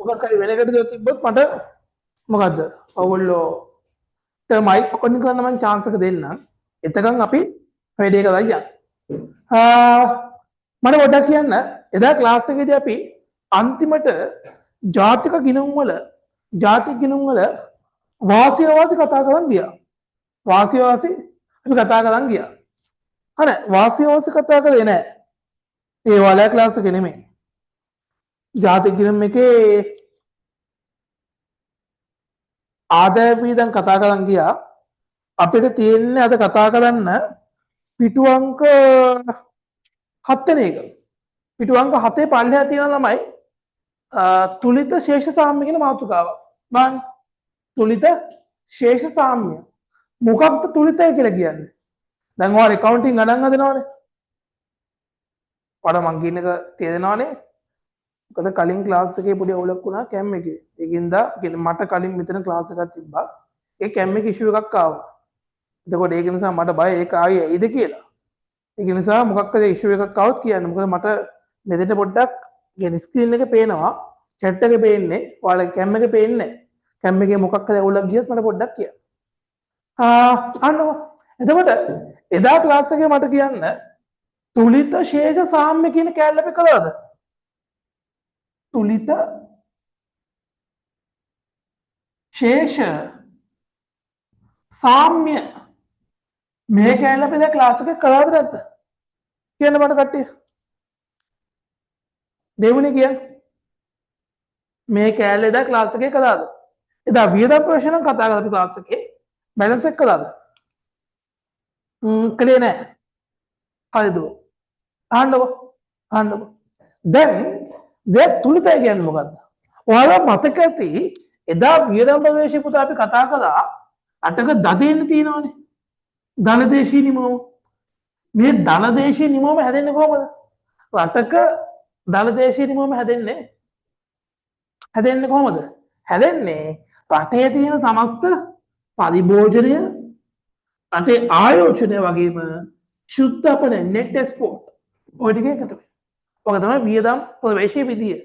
මොකක් හරි වෙන එකට තිබ්බොත් මට මොකද්ද? ඔයගොල්ලෝ මයික් ඔන් කරන්න මම chance එක දෙන්නම්. එතකන් අපි වැඩේ කරලා යන්න. මට පොඩ්ඩක් කියන්න එදා ක්ලාස් එකේදී අපි අන්තිමට ජාතික ගිණුම් වල වාසිය කතා කරන් ගියා. වාසිය අපි කතා කරන් ගියා. හරි වාසිය කතා කරේ නෑ. ඒ වල ක්ලාස් එකේ නෙමෙයි. ජාතික ගිණුම් එකේ ආදාය වියදම් කතා කරන් ගියා. අපිට තියෙන්නේ අද කතා කරන්න පිටු අංක 7 වෙනි එක. පිටු අංක 7 පල්ලෙහා තියෙන ළමයි තුලිත ශේෂ සාම්‍ය කියන මාතෘකාව. බලන්න. තුලිත ශේෂ සාම්‍ය. මොකක්ද තුලිතය කියලා කියන්නේ? දැන් ඔයාලා accounting ගණන් හදනවනේ. ඔයාලා මං කියන එක තේරෙනවනේ? මොකද කලින් ක්ලාස් එකේ පොඩි අවුලක් වුණා කැම් එකේ. ඒකින්ද මට කලින් මෙතන ක්ලාස් එකක් තිබ්බා. ඒ කැම් එකේ ඉෂුව එකක් ආවා. එතකොට ඒක නිසා මට බය ඒක ආයේ ඇයිද කියලා. ඒක නිසා මොකක් හරි ඉෂුව එකක් આવුත් කියන්න. මොකද මට මෙතන පොඩ්ඩක් يعني ස්ක්‍රීන් එකේ පේනවා, chat එකේ පේන්නේ, ඔයාලගේ කැම් එකේ පේන්නේ නැහැ. කැම් එකේ මොකක් හරි අවුලක් ගියත් මට පොඩ්ඩක් කියන්න. අන්නෝ. එතකොට එදා ක්ලාස් එකේ මට කියන්න තුලිත ශේෂ සාම්‍ය කියන කැලල අපි කළාද? තුලිත ශේෂ සාම්‍ය මේ කැලල අපි දැන් ක්ලාස් එකේ කළාද නැද්ද? කියන්න මට කට්ටිය. දෙවුනේ කියන්න. මේ කැලල එදා ක්ලාස් එකේ කළාද? එදා වියදම් ප්‍රශ්න කතා කරලා ක්ලාස් එකේ බැලන්ස් එක කළාද? කලේ නැහැ. හරිද? අහන්නකො. දැන් තුලිතය කියන්නේ මොකද්ද? ඔයාලා මතක ඇති එදා වියදම් ප්‍රවේශය පුතා අපි කතා කළා අටක දදෙන්න තියෙනවනේ. ධනදේශී නිමෝම. මේ ධනදේශී නිමෝම හැදෙන්නේ කොහොමද? අටක ධනදේශී නිමෝම හැදෙන්නේ කොහොමද? හැදෙන්නේ රටේ තියෙන සමස්ත පරිභෝජනය රටේ ආයෝජනය වගේම ශුද්ධ අපන net export ඔය ටික එකට වෙයි. ඔක තමයි වියදම් ප්‍රවේශයේ විදිය.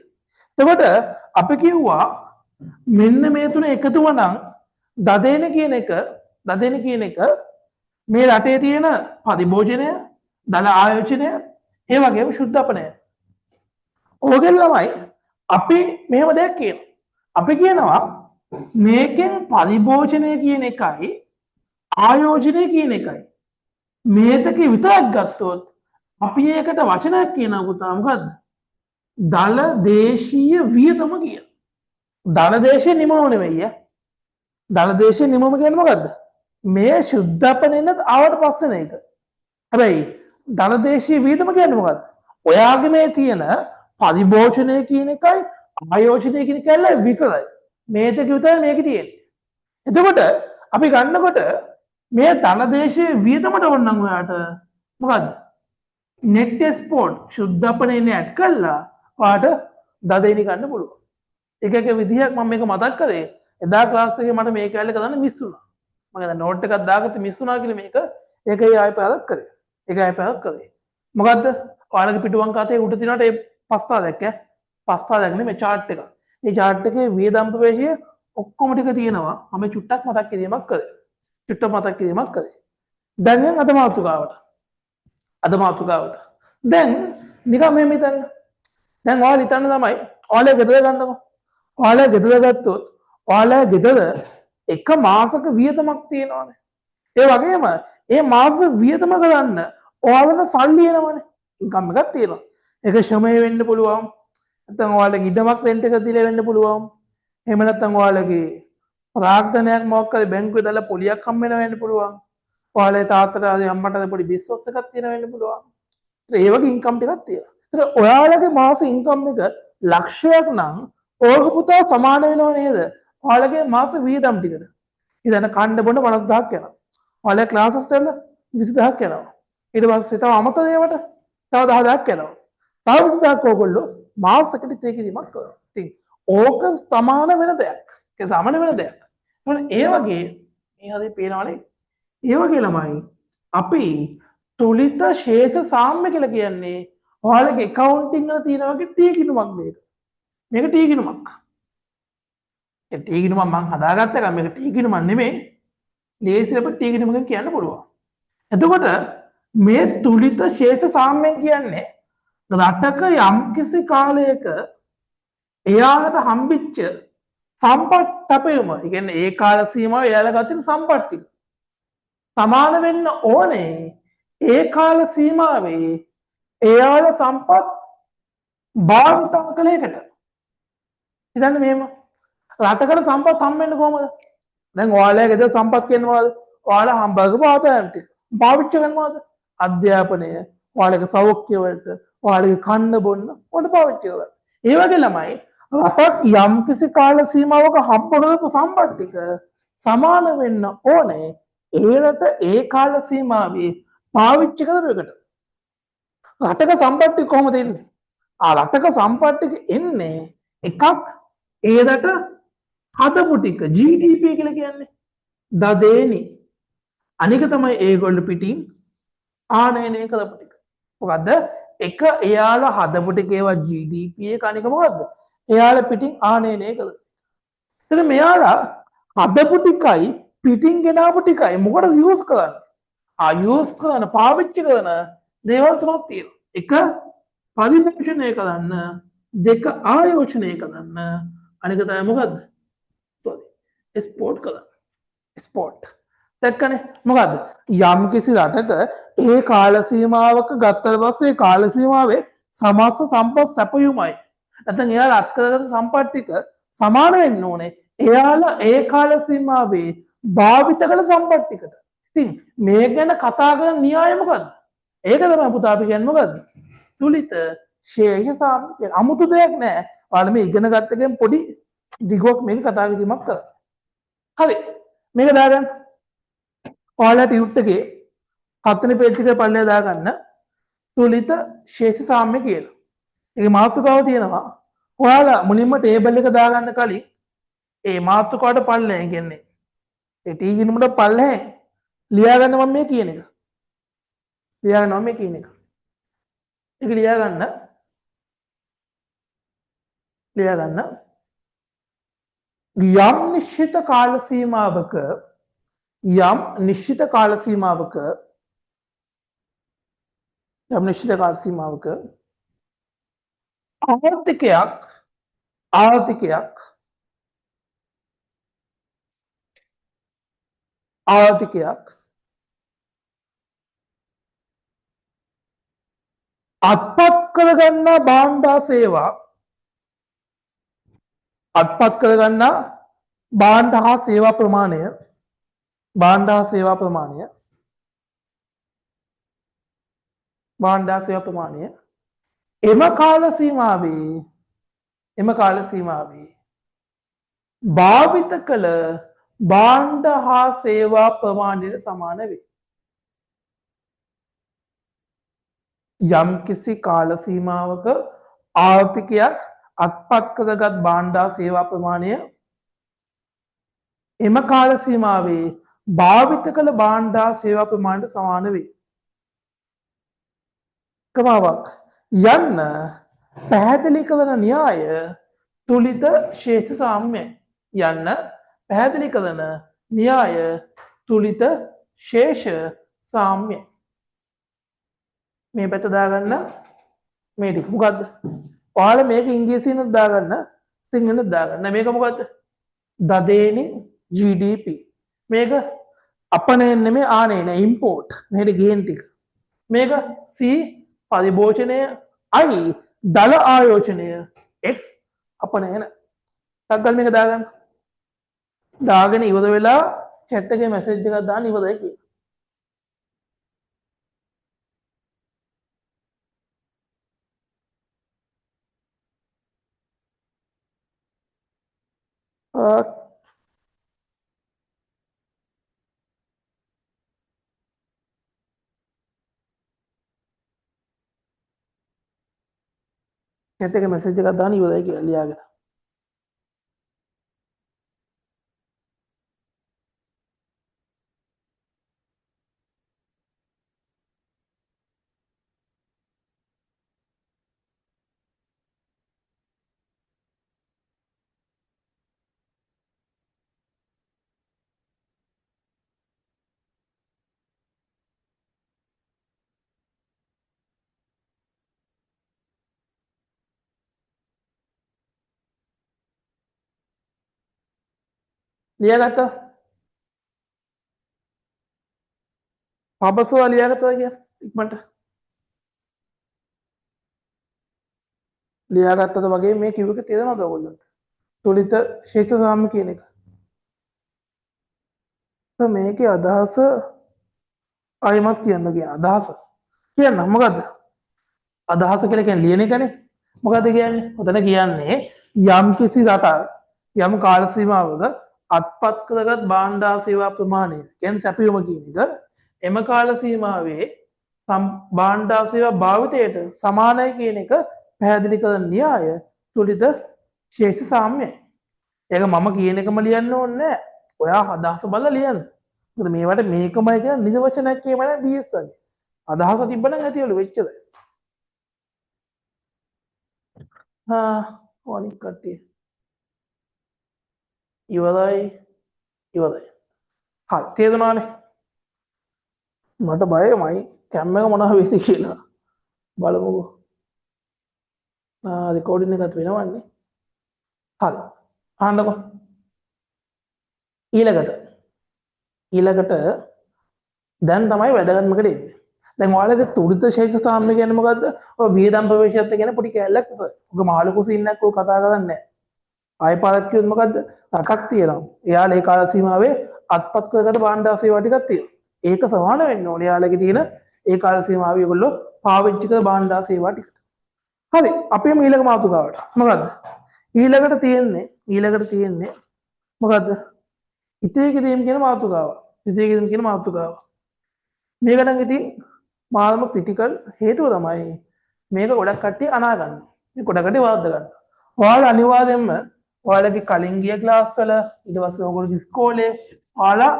එතකොට අපි කිව්වා මෙන්න මේ තුන එකතු වුණනම් දදේන කියන එක මේ රටේ තියෙන පරිභෝජනය, ධන ආයෝජනය, ඒ වගේම ශුද්ධ අපනය. ඕකෙන් ළමයි අපි මෙහෙම දෙයක් කියනවා. අපි කියනවා මේකෙන් පරිභෝජනය කියන එකයි ආයෝජනය කියන එකයි මේ දෙක විතරක් ගත්තොත් අපි ඒකට වචනයක් කියනවා පුතා මොකද්ද? දල දේශීය වියදම කියන. දල දේශීය නිමම නෙවෙයි. දල දේශීය නිමම කියන්නේ මොකද්ද? මේ ශුද්ධපනෙන්නත් ආවට පස්සේ නේද? හැබැයි දල දේශීය වියදම කියන්නේ මොකද්ද? ඔයාගේ මේ තියෙන පරිභෝජනය කියන එකයි ආයෝජනය කියන එකයි විතරයි. මේ දෙක විතරයි මේකේ තියෙන්නේ. එතකොට අපි ගන්නකොට මේ ධනදේශයේ වියදමට ඕනනම් ඔයාට මොකද්ද? net export ශුද්ධපනේ ඇඩ් කළා ඔයාට දදේනි ගන්න පුළුවන්. එකක විදිහක් මම මේක මතක් කරේ. එදා ක්ලාස් එකේ මට මේක ඇල්ල කරන්න මිස් වුණා. මම දැන් නෝට් එකක් දාගත්ත මිස් වුණා කියලා මේක ඒකයි ආයෙ පැහැදක් කරේ. ඒකයි ආයෙ පැහැදක් කරේ. මොකද්ද? ඔයාලගේ පිටුවංක අතේ උඩ තියෙනට ඒ පස්තා දැක්කේ? පස්තා දැක්නේ මේ chart එක. මේ chart එකේ වියදම් ප්‍රවේශය ඔක්කොම ටික තියෙනවා. මම චුට්ටක් මතක් කිරීමක් කරේ. දැන් අද මාතෘකාවට. දැන් නිකන් මෙහෙම හිතන්න. දැන් ඔයාලා හිතන්න තමයි ඔයාලා ගෙදර ගන්නකො. ඔයාලා ගෙදර ගත්තොත් ඔයාලා ගෙදර එක මාසක වියදමක් තියෙනවානේ. ඒ වගේම ඒ මාස වියදම කරන්න ඔයාලට සල්ලි එනවනේ. ඉන්කම් එකක් තියෙනවා. ඒක ශ්‍රමය වෙන්න පුළුවන්. නැත්නම් ඔයාලගේ ඉඩමක් රෙන්ට් එක දීලා වෙන්න පුළුවන්. එහෙම නැත්නම් ඔයාලගේ ප්‍රාග්ධනයක් මොකක් හරි බැංකුවේ දාලා පොලියක් හම්බ වෙන්න පුළුවන්. ඔයාලේ තාත්තට ආදී අම්මට පොඩි බිස්නස් එකක් තියෙන වෙන්න පුළුවන්. ඒ වගේ ඉන්කම් ටිකක් තියෙනවා. ඒතර ඔයාලගේ මාස ඉන්කම් එක ලක්ෂයක් නම් ඕක පුතා සමාන වෙනව නේද? ඔයාලගේ මාස වියදම් ටිකට. ඉතින් කණ්ඩ බොන්න 50000ක් යනවා. ඔයාලගේ ක්ලාසස් වල 20000ක් යනවා. ඊට පස්සේ තව අමතර ඒවට තව 10000ක් යනවා. තව 20000ක් ඕගොල්ලෝ මාසෙකට තේ කිරීමක් කරනවා. ඉතින් ඕක සමාන වෙන දෙයක්. ඒ සමාන වෙන දෙයක්. ඒ වගේ මේ හරිය පේනවනේ. ඒ වගේ ළමයි අපි තුලිත ශේෂ සාම්‍ය කියලා කියන්නේ ඔයාලගේ accounting වල තියෙන වගේ තීකිනුමක් මේක. මේක තීකිනුමක්. ටීගිනුම මං හදාගත්ත එක මේක ටීගිනුමක් නෙමෙයි. ලේසියට අපිට ටීගිනුමකින් කියන්න පුළුවන්. එතකොට මේ තුලිත ශේෂ සාම්‍යයෙන් කියන්නේ රටක යම්කිසි කාලයක එයාලට හම්බෙච්ච සම්පත් තැපීම. ඒ කියන්නේ ඒ කාල සීමාව එයාලා ගත්ත සම්පත් ටික සමාන වෙන්න ඕනේ ඒ කාල සීමාවේ එයාල සම්පත් භාවිතා කළ එකට. හිතන්න මෙහෙම රටකට සම්පත් හම්බෙන්නේ කොහමද? දැන් ඔයාලගේ ගෙදර සම්පත් කියන්නේ මොනවද? ඔයාලා හම්බ කරපු ආදායම් ටික. පාවිච්චි කරනවද? අධ්‍යාපනය, ඔයාලගේ සෞඛ්‍ය වලට, ඔයාලගේ කන්න බොන්න ඔයාලා පාවිච්චි කරනවා. ඒ වගේ ළමයි රටක් යම්කිසි කාල සීමාවක හම්බ කරපු සම්පත් ටික සමාන වෙන්න ඕනේ ඒකට ඒ කාල සීමාවේ පාවිච්චි කරපු එකට. රටක සම්පත් ටික කොහොමද එන්නේ? රටක සම්පත් ටික එන්නේ එකක් ඒ රට හදපු ටික GDP කියලා කියන්නේ දදේනි. අනික තමයි ඒගොල්ලෝ පිටින් ආනයනය කරපු ටික. මොකද්ද? එක එයාලා හදපු ටික ඒවා GDP එක අනික මොකද්ද? එයාලා පිටින් ආනයනය කරලා. එතන මෙයාලා හදපු ටිකයි පිටින් ගෙනාවු ටිකයි මොකටද යූස් කරන්නේ? යූස් කරන පාවිච්චි කරන දේවල් තුනක් තියෙනවා. එක පරිභෝෂණය කරන්න, දෙක ආයෝජනය කරන්න, අනික තමයි මොකද්ද? ස්පෝර්ට් කරන්න. ස්පෝර්ට්. දැක්කනේ මොකද්ද? යම් කිසි රටක ඒ කාල සීමාවක ගත්තට පස්සේ කාල සීමාවේ සමස්ත සම්පත් සැපයුමයි. නැත්නම් එයාලා අත්කරගත්ත සම්පත් ටික සමාන වෙන්න ඕනේ. එයාලා ඒ කාල සීමාවේ භාවිත කළ සම්පත් ටිකට. ඉතින් මේ ගැන කතා කරන න්‍යාය මොකද්ද? ඒක තමයි පුතා අපි කියන්නේ මොකද්ද? තුලිත ශේෂ සාම්‍ය කියන අමුතු දෙයක් නෑ. ඔයාලා මේ ඉගෙන ගත්ත එකෙන් පොඩි දිගුවක් මේක කතා කිරීමක් කරා. හරි. මේක දාගන්න. ඔයාලා ටියුට් එකේ 7 වෙනි පේජ් එකේ පල්ලෙය දාගන්න තුලිත ශේෂ සාම්‍ය කියලා. ඒකේ මාතෘකාව තියෙනවා. ඔයාලා මුලින්ම ටේබල් එක දාගන්න කලින් ඒ මාතෘකාවට පල්ලෙය කියන්නේ ඒ ටී ගිණුමට පල්ලෙය ලියාගන්න මම මේ කියන එක. ලියාගන්නවා මේ කියන එක. ඒක ලියාගන්න යම් නිශ්චිත කාල සීමාවක ආර්ථිකයක් අත්පත් කරගන්නා භාණ්ඩා සේවා භාණ්ඩ හා සේවා ප්‍රමාණය එම කාල සීමාවේ භාවිත කළ භාණ්ඩ හා සේවා ප්‍රමාණයට සමාන වේ. යම් කිසි කාල සීමාවක ආර්ථිකයක් අත්පත් කරගත් භාණ්ඩ හා සේවා ප්‍රමාණය එම කාල සීමාවේ භාවිත කළ භාණ්ඩ හා සේවා ප්‍රමාණයට සමාන වේ. කමාවක් යන්න පැහැදිලි කරන න්‍යාය තුලිත ශේෂ සාම්‍යයි. යන්න පැහැදිලි කරන න්‍යාය තුලිත ශේෂ සාම්‍යයි. මේ පැත්ත දාගන්න මේ ටික මොකද්ද? ඔයාලා මේක ඉංග්‍රීසියෙන්ත් දාගන්න සිංහලෙන්ත් දාගන්න. මේක මොකද්ද? දදේනි GDP. මේක අපනයන නෙමෙයි ආනයන ඉම්පෝර්ට්. මේක ගේන් ටික. මේක C පරිභෝජනය I දල ආයෝජනය X අපනයන. ටක් ගාලා මේක දාගන්න. දාගෙන ඉවර වෙලා chat එකේ message එකක් දාන්න ඉවරයි කියලා. chat එකේ message එකක් දාන්න ඉවරයි කියලා ලියාගෙන. ලියාගත්තා? පබසුවා ලියාගත්තද කියලා ඉක්මනට ලියාගත්තද වගේ මේ කිව්ව එක තේරෙනවද ඔයගොල්ලන්ට? තුලිත ශේෂ්ඨ සාම්‍ය කියන එක. මේකේ අදහස ආයමත් කියන්න කියන අදහස කියන්න මොකද්ද? අදහස කියලා කියන්නේ ලියන එකනේ. මොකද්ද කියන්නේ? ඔතන කියන්නේ යම් කිසි රටක් යම් කාල සීමාවක අත්පත් කරගත් භාණ්ඩා සේවා ප්‍රමාණය කියන්නේ සැපයුම කියන එක එම කාල සීමාවේ භාණ්ඩා සේවා භාවිතයට සමානයි කියන එක පැහැදිලි කරන න්‍යාය තුලිත ශේෂ්ඨ සාම්‍යයි. ඒක මම කියන එකම ලියන්න ඕනේ නැහැ. ඔයා අදහස බලලා ලියන්න. මොකද මේවට මේකමයි කියන නිර්වචනයක් කියම නැහැ BS වගේ. අදහස තිබ්බනම් ඇතිවලු වෙච්චද? ඕනික් කට්ටිය. ඉවරයි. හරි තේරුණානේ? මට බයමයි කැම් එක මොනවා වෙයිද කියලා. බලමුකෝ. රෙකෝඩින් එකත් වෙනවන්නේ. හරි. අහන්නකෝ. ඊළඟට දැන් තමයි වැදගත්ම එක දෙන්නේ. දැන් ඔයාලගේ තුරිත ශේෂ්ඨ සාම්‍ය කියන්නේ මොකද්ද? ඔය වියදම් ප්‍රවේශයත් කියන පොඩි කැලලක් විතර. ඔක මාළු කුසින්නක් ඔය කතා කරන්නේ නැහැ. ආයෙ පාරක් කියොත් මොකද්ද? රටක් තියෙනවා. එයාලා ඒ කාල සීමාවේ අත්පත් කරගත්ත භාණ්ඩා සේවා ටිකක් තියෙනවා. ඒක සමාන වෙන්න ඕනේ. එයාලගේ තියෙන ඒ කාල සීමාවේ ඒගොල්ලෝ පාවිච්චි කළ භාණ්ඩා සේවා ටිකට. හරි. අපි යමු ඊළඟ මාතෘකාවට. මොකද්ද? ඊළඟට තියෙන්නේ මොකද්ද? ඉතේ කිරීම කියන මාතෘකාව. මේක නම් ඉතින් මාළම ක්‍රිටිකල් හේතුව තමයි මේක ගොඩක් කට්ටිය අනා ගන්න. මේ ගොඩක් කට්ටිය වරද්ද ගන්න. ඔයාලා අනිවාර්යයෙන්ම ඔයාලගේ කලින් ගිය ක්ලාස් වල ඊට පස්සේ ඔයගොල්ලෝ ඉස්කෝලේ ඔයාලා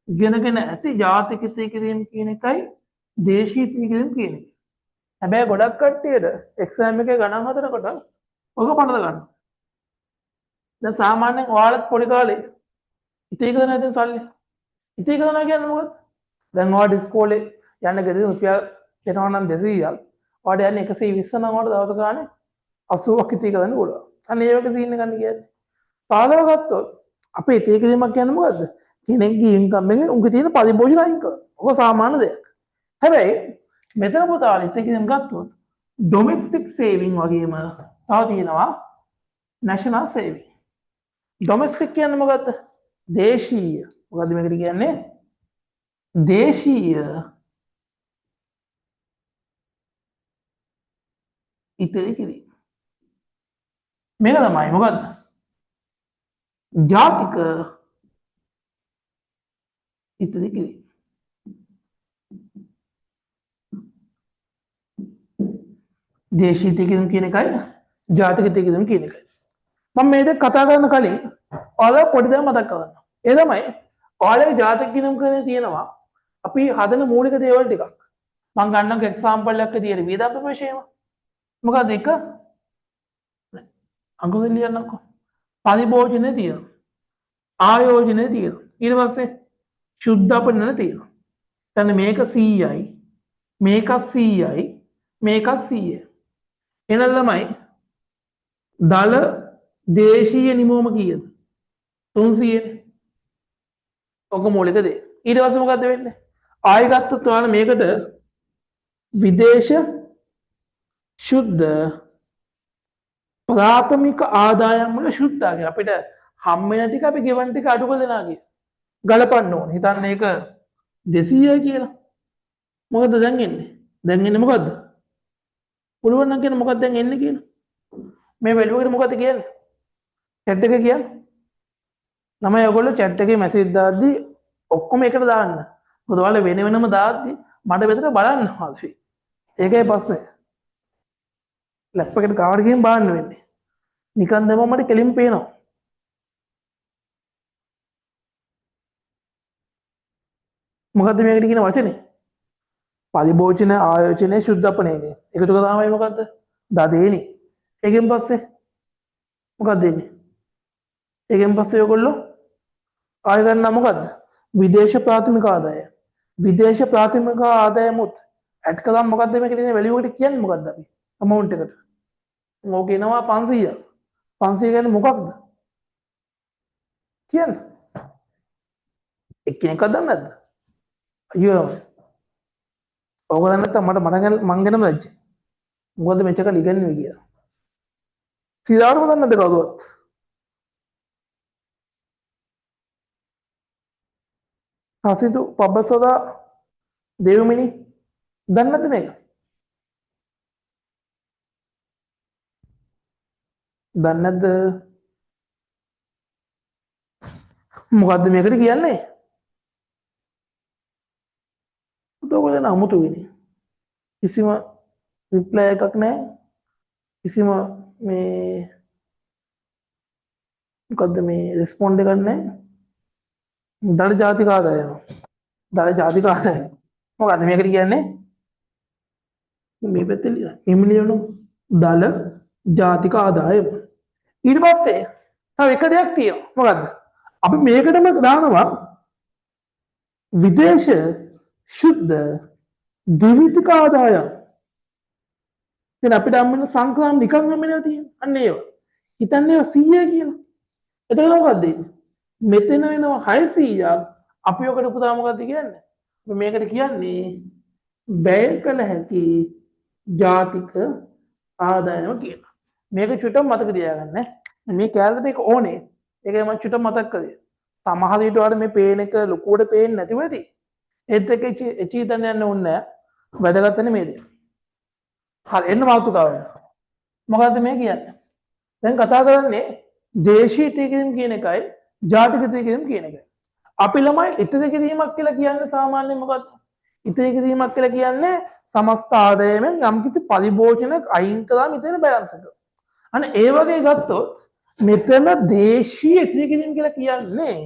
ඉගෙනගෙන ඇති ජාතික ඉතේ කිරීම කියන එකයි දේශීය ඉතේ කිරීම කියන එක. හැබැයි ගොඩක් කට්ටියට එක්සෑම් එකේ ගණන් හදනකොට ඔක පනද ගන්න. දැන් සාමාන්‍යයෙන් ඔයාලත් පොඩි කාලේ ඉතේ කරන ඇතින් සල්ලි. ඉතේ කරනවා කියන්නේ මොකක්ද? දැන් ඔයාලට ඉස්කෝලේ යන්න ගෙදර රුපියල් දෙනවා නම් 200ක්. ඔයාලට යන්නේ 120 නම් ඔයාලට දවස ගානේ 80ක් ඉතේ කරන්න පුළුවන්. අන්න ඒ වගේ සීන් එකක් කියන්නේ. සාධාරණ ගත්තොත් අපේ ඉතේ කිරීමක් කියන්නේ මොකද්ද? කෙනෙක්ගේ ඉන්කම් එකෙන් උන්ගේ තියෙන පරිභෝජන අයින් කරනවා. ඔක සාමාන්‍ය දෙයක්. හැබැයි මෙතන පුතාලා ඉතේ කිරීම ගත්තොත් ඩොමෙස්ටික් සේවිං වගේම තව තියෙනවා නැෂනල් සේවිං. ඩොමෙස්ටික් කියන්නේ මොකද්ද? දේශීය. මොකද්ද මේකට කියන්නේ? දේශීය ඉතේ කිරීම. මේක තමයි මොකද්ද? ජාතික ඉතේ කිරීම. දේශීය ඉතේ කිරීම කියන එකයි ජාතික ඉතේ කිරීම කියන එකයි. මම මේ දෙක කතා කරන කලින් ඔයාලා පොඩි දෙයක් මතක් කරගන්න. ඒ තමයි ඔයාලගේ ජාතික කිරීම කරේ තියෙනවා අපි හදන මූලික දේවල් ටිකක්. මම ගන්නක එක්සැම්පල් එකක් තියෙන වියදම් ප්‍රවේශයම. මොකද එක අඟුල් ලියන්නකො. පරිභෝජනේ තියෙනවා. ආයෝජනේ තියෙනවා. ඊට පස්සේ ශුද්ධ අපනන තියෙනවා. දැන් මේක 100යි. මේක 100යි. මේක 100යි. එහෙනම් ළමයි දල දේශීය නිමෝම කීයද? 300නේ. ඔක මූලික දේ. ඊට පස්සේ මොකද්ද වෙන්නේ? ආයෙ ගත්තොත් ඔයාලා මේකට විදේශ ශුද්ධ ප්‍රාථමික ආදායම් වල ශුද්ධාගේ අපිට හම් වෙන ටික අපි ගෙවන ටික අඩු කරලා දෙනවා කිය. ගලපන්න ඕනේ. හිතන්න ඒක 200යි කියලා. මොකද දැන් එන්නේ? දැන් එන්නේ මොකද්ද? පුළුවන් නම් කියන මොකක්ද දැන් එන්නේ කියලා. මේ වැලියු එකට මොකද්ද කියන්නේ? chat එක කියන්නේ. ළමයි ඔයගොල්ලෝ chat එකේ මැසේජ් දාද්දි ඔක්කොම එකට දාන්න. මොකද ඔයාලා වෙන වෙනම දාද්දි මට මෙතන බලන්න හම්බෙයි. ඒකයි ප්‍රශ්නේ. ලැප් එකට කාවට ගිහින් බලන්න වෙන්නේ. නිකන් දැම්මම මට කෙලින් පේනවා. මොකද්ද මේකට කියන වචනේ? පරිභෝජන ආයෝජනයේ ශුද්ධපණයනේ. එකතු කරලා තමයි මොකද්ද? දදේනේ. ඒකෙන් පස්සේ මොකක්ද දෙන්නේ? ඒකෙන් පස්සේ ඔයගොල්ලෝ ආය ගන්න මොකද්ද? විදේශ ප්‍රාථමික ආදාය. විදේශ ප්‍රාථමික ආදායමුත් ඇඩ් කළාම මොකද්ද මේකේ තියෙන වැලියු එකට කියන්නේ මොකද්ද අපි? amount එකට. ඕක එනවා 500. 500 කියන්නේ මොකක්ද? කියන්න. එක්කෙනෙක්වත් දන්නේ නැද්ද? අයියෝ ඕක දන්නේ නැත්නම් මං ගැනම ලැජ්ජයි. මොකද මෙච්චර ඉගෙනුවේ කියලා. සිතාරම දන්නේ නැද්ද කවුරුවත්? හසිතු පබ්බසෝදා දේවමිනි දන්නේ නැද්ද මේක? දන්නේ නැද්ද? මොකද්ද මේකට කියන්නේ? උදෝගලන අමුතු වෙන්නේ. කිසිම රිප්ලයි එකක් නැහැ. කිසිම මේ මොකද්ද මේ රෙස්පොන්ඩ් එකක් නැහැ. දල ජාතික ආදායම. දල ජාතික ආදායම. මොකද්ද මේකට කියන්නේ? මේ පැත්තේ මිලියන දල ජාතික ආදායම. ඊට පස්සේ තව එක දෙයක් තියෙනවා. මොකද්ද? අපි මේකටම දානවා විදේශ ශුද්ධ ද්විතීක ආදායම්. දැන් අපිට හම්බෙන සංඛ්‍යා නිකන් හම්බෙනවා තියෙන්නේ. අන්න ඒව. හිතන්නේ 100 කියලා. එතකොට මොකද්ද ඉන්නේ? මෙතන වෙනවා 600ක්. අපි ඔකට පුතා මොකද්ද කියන්නේ? මේකට කියන්නේ වැය කළ හැකි ජාතික ආදායම කියලා. මේක චුට්ටක් මතක තියාගන්න. මේ කැලේට ඒක ඕනේ. ඒකයි මම චුට්ටක් මතක් කරේ. සමහර විට වල මේ පේන එක ලොකුවට පේන්නේ නැතිව ඇති. ඒත් එක එචීතන යන්න ඕනේ නැහැ. වැදගත්නේ මේ දේ. හරි එන්න මාතෘකාව. මොකද්ද මේ කියන්නේ? දැන් කතා කරන්නේ දේශීය තීකිරීම කියන එකයි ජාතික තීකිරීම කියන එකයි. අපි ළමයි ඉතිරි කිරීමක් කියලා කියන්නේ සාමාන්‍යයෙන් මොකක්ද? ඉතිරි කිරීමක් කියලා කියන්නේ සමස්ත ආදායමෙන් යම්කිසි පරිභෝජනයක් අයින් කළාම ඉතින් බැලන්ස් එක. අන්න ඒ වගේ ගත්තොත් මෙතන දේශීය ඉතිරි කිරීම කියලා කියන්නේ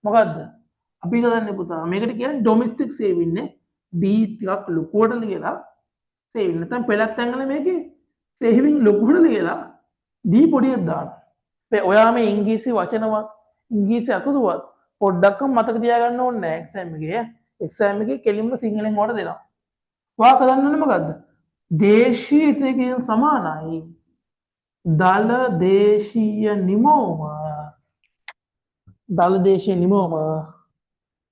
මොකද්ද? අපි කරන්නේ පුතා මේකට කියන්නේ ඩොමෙස්ටික් සේවින් නේ. ඩී ටිකක් ලොකුවට ලියලා සේවින් නැත්නම් පෙළක් ඇංගල මේකේ සේවින් ලොකුවට ලියලා ඩී පොඩියක් දාන්න. ඔයා මේ ඉංග්‍රීසි වචනවත් ඉංග්‍රීසි අකුරුවත් පොඩ්ඩක් මතක තියාගන්න ඕනේ නැහැ එක්සෑම් එකේ. එක්සෑම් එකේ කෙලින්ම සිංහලෙන් වට දෙනවා. ඔයා කරන්න ඕනේ මොකද්ද? දේශීය ඉතිරි කිරීම සමානයි දල දේශීය නිමෝම දල දේශීය නිමෝම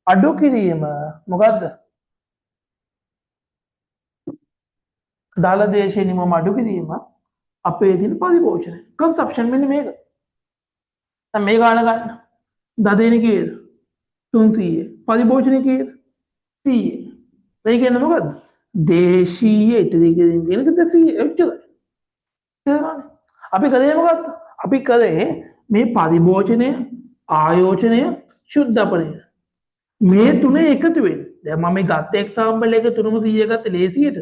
අඩු කිරීම මොකද්ද? දල දේශීය නිමෝම අඩු කිරීම අපේ දින පරිභෝජනය කන්සප්ෂන් මෙන්න මේක. දැන් මේ ගාන ගන්න. දදේන කීයද? 300. පරිභෝජනය කීයද? 100. ඒ කියන්නේ මොකද්ද? දේශීය ඉතිරි කිරීම කියන එක 200 එච්චරයි. තේරුණානේ? අපි කරේ මොකද්ද? අපි කරේ මේ පරිභෝජනය, ආයෝජනය, ශුද්ධපනය. මේ තුනේ එකතු වෙන්නේ. දැන් මම මේ ගත්ත එක්සැම්පල් එක තුනම 100 ගත්ත ලේසියට.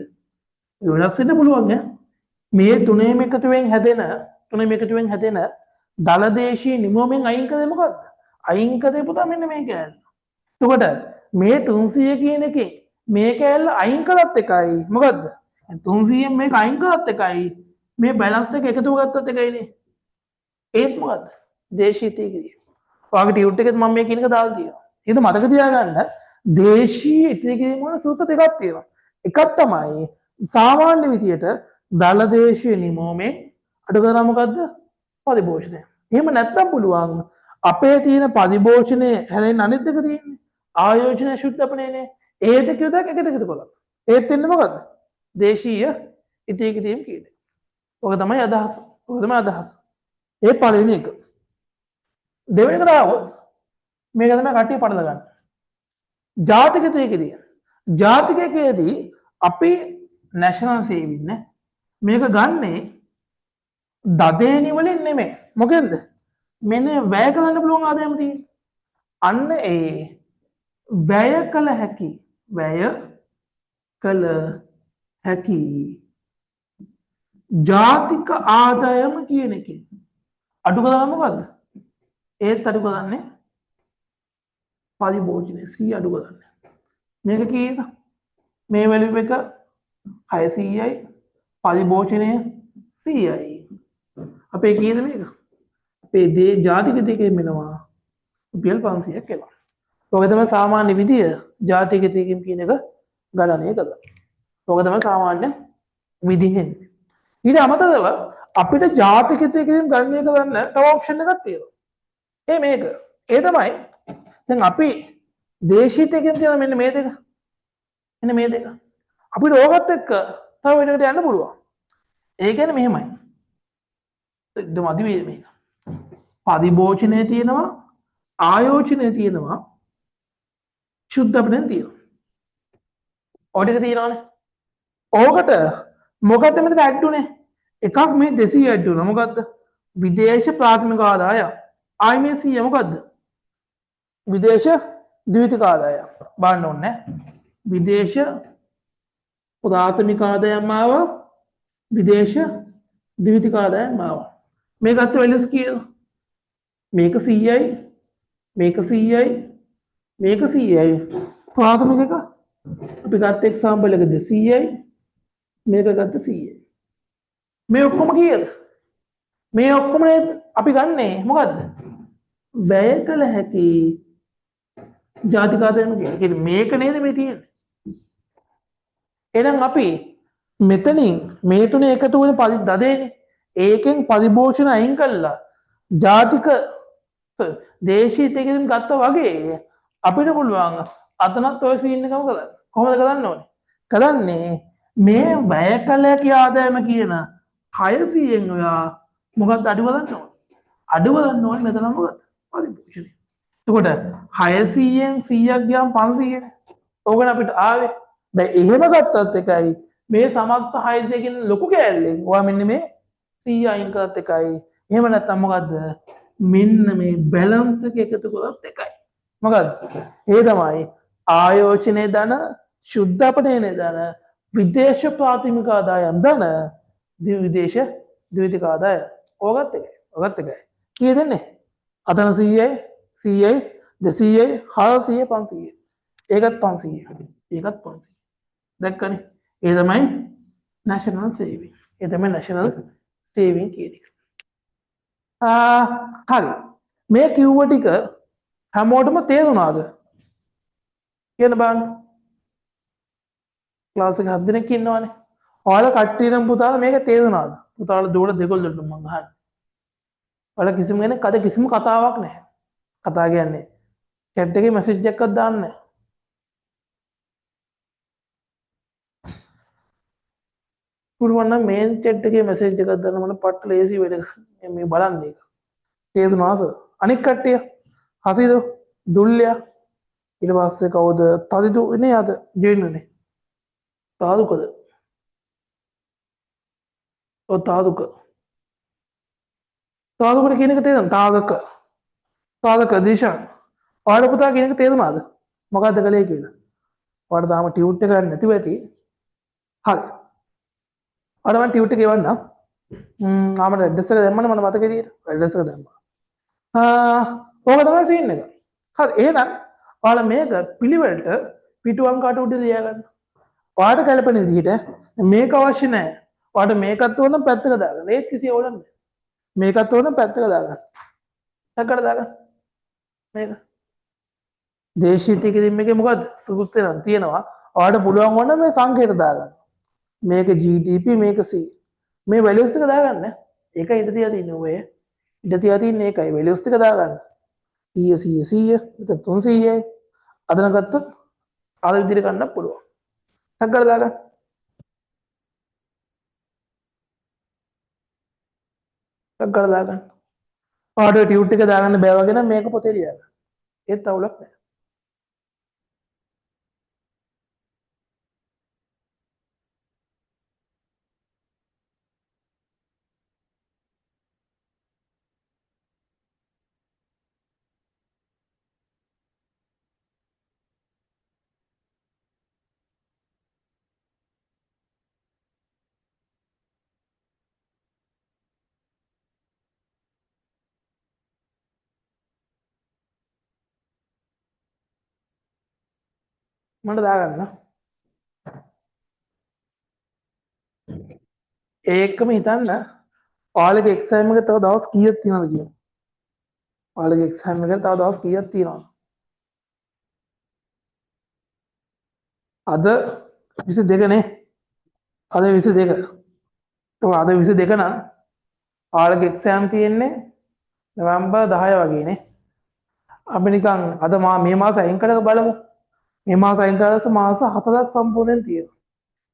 වෙනස් වෙන්න පුළුවන් ඈ. මේ තුනේම එකතුවෙන් හැදෙන දලදේශීය නිමෝමෙන් අයින් කරේ මොකද්ද? අයින් කරේ පුතා මෙන්න මේ කෑල්ල. එතකොට මේ 300 කියන එකේ මේ කෑල්ල අයින් කරත් එකයි මොකද්ද? 300න් මේක අයින් කරත් එකයි මේ බැලන්ස් එක එකතු කරගත්තත් එකයිනේ. ඒත් මොකද්ද? දේශීය ඉතිරිකිරීම. ඔයාගේ ටියුට් එකෙත් මම මේ කියන එක දාලා තියෙනවා. ඒක මතක තියාගන්න දේශීය ඉතිරිකිරීම වල සූත්‍ර දෙකක් තියෙනවා. එකක් තමයි සාමාන්‍ය විදියට දල දේශීය නිමෝමේ අඩු කරා මොකද්ද? පරිභෝජනය. එහෙම නැත්තම් පුළුවන් අපේ තියෙන පරිභෝජනය හැලෙන් අනිත් දෙක තියෙන්නේ. ආයෝජනය ශුද්ධපනයනේ. ඒ දෙක විතරක් එකට එකතු කළා. ඒත් වෙන්නේ මොකද්ද? දේශීය ඉතිරිකිරීම කියන්නේ. ඔක තමයි අදහස. ඔක තමයි අදහස. ඒ පළවෙනි එක. දෙවෙනි එකට ආවොත් මේක තමයි කට්ටිය පටල ගන්න. ජාතික ඉතිරිකිරීම. ජාතිකයේදී අපි නැෂනල් සේවින් නේ මේක ගන්නේ දදේනි වලින් නෙමෙයි. මොකෙන්ද? මෙන්න වැය කරන්න පුළුවන් ආදායම තියෙන්නේ. අන්න ඒ වැය කළ හැකි ජාතික ආදායම කියන එකේ අඩු කරලා මොකද්ද? ඒත් අඩු කරන්නේ පරිභෝජනය 100 අඩු කරන්නේ. මේක කීයද? මේ වැලියු එක 600යි පරිභෝජනය 100යි. අපේ කීයද මේක? අපේ ජාතික දෙකේ මෙනවා රුපියල් 500ක් එනවා. ඔක තමයි සාමාන්‍ය විදිය ජාතික දෙකකින් කියන එක ගණනය කරලා. ඔක තමයි සාමාන්‍ය විදිහෙන්. ඊට අමතරව අපිට ජාතික දෙකකින් ගණනය කරන්න තව ඔප්ෂන් එකක් තියෙනවා. මේක. ඒ තමයි දැන් අපි දේශීතයකින් තියෙන මෙන්න මේ දෙක. මෙන්න මේ දෙක. අපිට ඕකත් එක්ක තව වෙනකට යන්න පුළුවන්. ඒ කියන්නේ මෙහෙමයි. දෙම අදි වේ මේක. පරිභෝජනයේ තියෙනවා ආයෝජනයේ තියෙනවා ශුද්ධ අපිටෙන් තියෙනවා. ඔය ටික තියෙනවානේ. ඕකට මොකද්ද මෙතන ඇඩ් උනේ? එකක් මේ 200 ඇඩ් වුණා. මොකද්ද? විදේශ ප්‍රාථමික ආදායම්. ආයි මේ 100 මොකද්ද? විදේශ ද්විතීයික ආදායම්. බලන්න ඕනේ. විදේශ ප්‍රාථමික ආදායම් ආවා. විදේශ ද්විතීයික ආදායම් ආවා. මේකත් වෙලස් කීයද? මේක 100යි. මේක 100යි. මේක 100යි. ප්‍රාථමික එක අපි ගත්ත එක්සැම්පල් එක 200යි. මේක ගත්ත 100යි. මේ ඔක්කොම කීයද? මේ ඔක්කොම අපි ගන්නේ මොකද්ද? වැය කළ හැකි ජාතික ආදායම කියන්නේ මේක නේද මේ තියෙන්නේ. එහෙනම් අපි මෙතනින් මේ තුනේ එකතු වෙන දදේනේ. ඒකෙන් පරිභෝෂණ අයින් කළා. ජාතික දේශීයතකින් ගත්තා වගේ අපිට පුළුවන් අතනත් ඔය සීන් එකම කරන්න. කොහොමද කරන්න ඕනේ? කරන්නේ මේ වැය කළ හැකි ආදායම කියන 600න් ඔයා මොකක්ද අඩු කරන්න ඕනේ? අඩු කරන්න ඕනේ මෙතන මොකද? පරිභෝෂණය. එතකොට 600න් 100ක් ගියාම 500නේ. ඕකනේ අපිට ආවේ. දැන් එහෙම ගත්තත් එකයි මේ සමස්ත 600කින් ලොකු කෑල්ලෙන් ඔයා මෙන්න මේ 100 අයින් කරත් එකයි. එහෙම නැත්නම් මොකද්ද? මෙන්න මේ බැලන්ස් එක එකතු කරත් එකයි. මොකද්ද? ඒ තමයි ආයෝජනයේ ධන, ශුද්ධ අපනයනයේ ධන, විදේශ ප්‍රාථමික ආදායම් ධන, විදේශ ද්විතීයික ආදායම්. ඕකත් එකයි. ඕකත් එකයි. කීයද දෙන්නේ? අතන 100යි, 100යි, 200යි, 400යි, 500යි. ඒකත් 500යි. ඒකත් 500යි. දැක්කනේ? ඒ තමයි national saving. ඒ තමයි national saving කියන එක. හරි. මේ කිව්ව ටික හැමෝටම තේරුණාද? කියන්න බලන්න. ක්ලාස් එක 7 දෙනෙක් ඉන්නවනේ. ඔයාලා කට්ටියනම් පුතාලා මේක තේරුණාද? පුතාලා දුවලා දෙකොල්ලට මං අහන්නේ. ඔයාලා කිසිම කෙනෙක් අද කිසිම කතාවක් නැහැ. කතා කියන්නේ chat එකේ message එකක්වත් දාන්නේ නැහැ. පුළුවන් නම් මේන් chat එකේ message එකක් දාන්න මම පට්ට ලේසි වැඩ මේ බලන්න එක. තේරුණාද? අනික් කට්ටිය හසිද දුල්ලියා ඊට පස්සේ කවුද තදිදු ඉන්නේ අද ජීන්නේ තාදුකද ඔය තාදුක තාදුකට කියන එක තේරෙනවද? තාදක දිශාන් ඔයාලා පුතා කියන එක තේරුණාද? මොකද්ද කලේ කියලා? ඔයාලා තාම ටියුට් එක ගන්න නැතිව ඇති. හරි. ඔයාලා මම ටියුට් එක ගෙවන්නම්. ආමර ඇඩ්‍රස් එක දැම්මම මට මතකයි තියෙන්නේ. ඇඩ්‍රස් එක දැම්මා. ඕක තමයි සීන් එක. හරි එහෙනම් ඔයාලා මේක පිළිවෙලට පිටු අංක අට උඩ ලියා ගන්න. ඔයාලට කැලපෙන විදිහට මේක අවශ්‍ය නැහැ. ඔයාලට මේකත් ඕන නම් පැත්තක දාගන්න. ඒත් කිසි ඕලක් නැහැ. මේකත් ඕන නම් පැත්තක දාගන්න. පැත්තකට දාගන්න. මේක. දේශීයතකින් මේකේ මොකද්ද? සුදුත් වෙනවා තියෙනවා. ඔයාලට පුළුවන් වුණා මේ සංකේත දාගන්න. මේක GDP මේක C. මේ වැලියුස් ටික දාගන්න. ඒකයි ඉඳ තියා තියෙන්නේ ඔය. ඉඳ තියා තියෙන්නේ ඒකයි වැලියුස් ටික දාගන්න. 100 මෙතන 300යි අදන ගත්තොත් අර විදිහට ගන්න පුළුවන්. සංකල්ප දාගන්න. සංකල්ප දාගන්න. ඔයාලට ටියුට් එක දාගන්න බෑ වගේ නම් මේක පොතේ ලියන්න. ඒත් අවුලක් නෑ. මට දාගන්න. ඒකම හිතන්න ඔයාලගේ එක්සෑම් එක තව දවස් කීයක් තියෙනවද කියලා. ඔයාලගේ එක්සෑම් එකට තව දවස් කීයක් තියෙනවද? අද 22 නේ. අද 22. તો අද 22 නම් ඔයාලගේ එක්සෑම් තියෙන්නේ නොවැම්බර් 10 වගේ නේ. අපි නිකන් අද මේ මාස අයින් කරලා බලමු. මේ මාස අයින් කරලා මාස 4ක් සම්පූර්ණයෙන් තියෙනවා.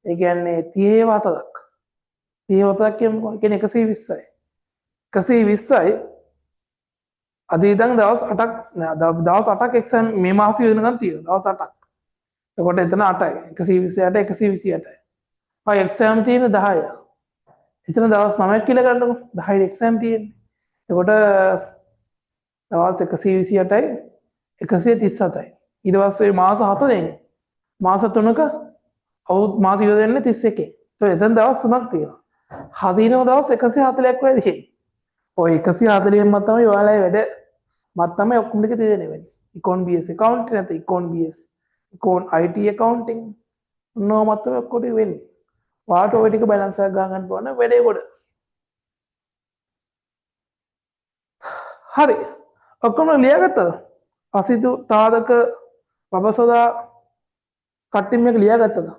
ඒ කියන්නේ 34ක්. 34ක් කියන්නේ 120යි. 120යි අද ඉඳන් දවස් 8ක් දවස් 8ක් එක්සෑම් මේ මාසෙ වෙනකන් තියෙනවා. දවස් 8ක්. එතකොට එතන 8යි. 128 128යි. ආ එක්සෑම් තියෙන 10යි. එතන දවස් 9ක් කියලා ගන්නකො. 10යි එක්සෑම් තියෙන්නේ. එතකොට දවස් 128යි 137යි. ඊට පස්සේ මාස 7ෙන් මාස 3ක අවුත් මාස ඉවර වෙන්නේ 31. ඒතකොට එතන දවස් 3ක් තියෙනවා. හදිනව දවස් 140ක් වැඩි. ඔය 140න් මත තමයි ඔයාලගේ වැඩ මත තමයි ඔක්කොම ටික තීරණය වෙන්නේ. ඉකොන් BS accounting නැත්නම් ඉකොන් BS ඉකොන් IT accounting නෝ මත තමයි ඔක්කොම ටික වෙන්නේ. වාට ඔය ටික බැලන්ස් එකක් ගන්න ඕන වැඩේ කොට. හරි. ඔක්කොම ලියාගත්තද? අසිතු තාදක පබසදා කට්ටින් මේක ලියාගත්තද?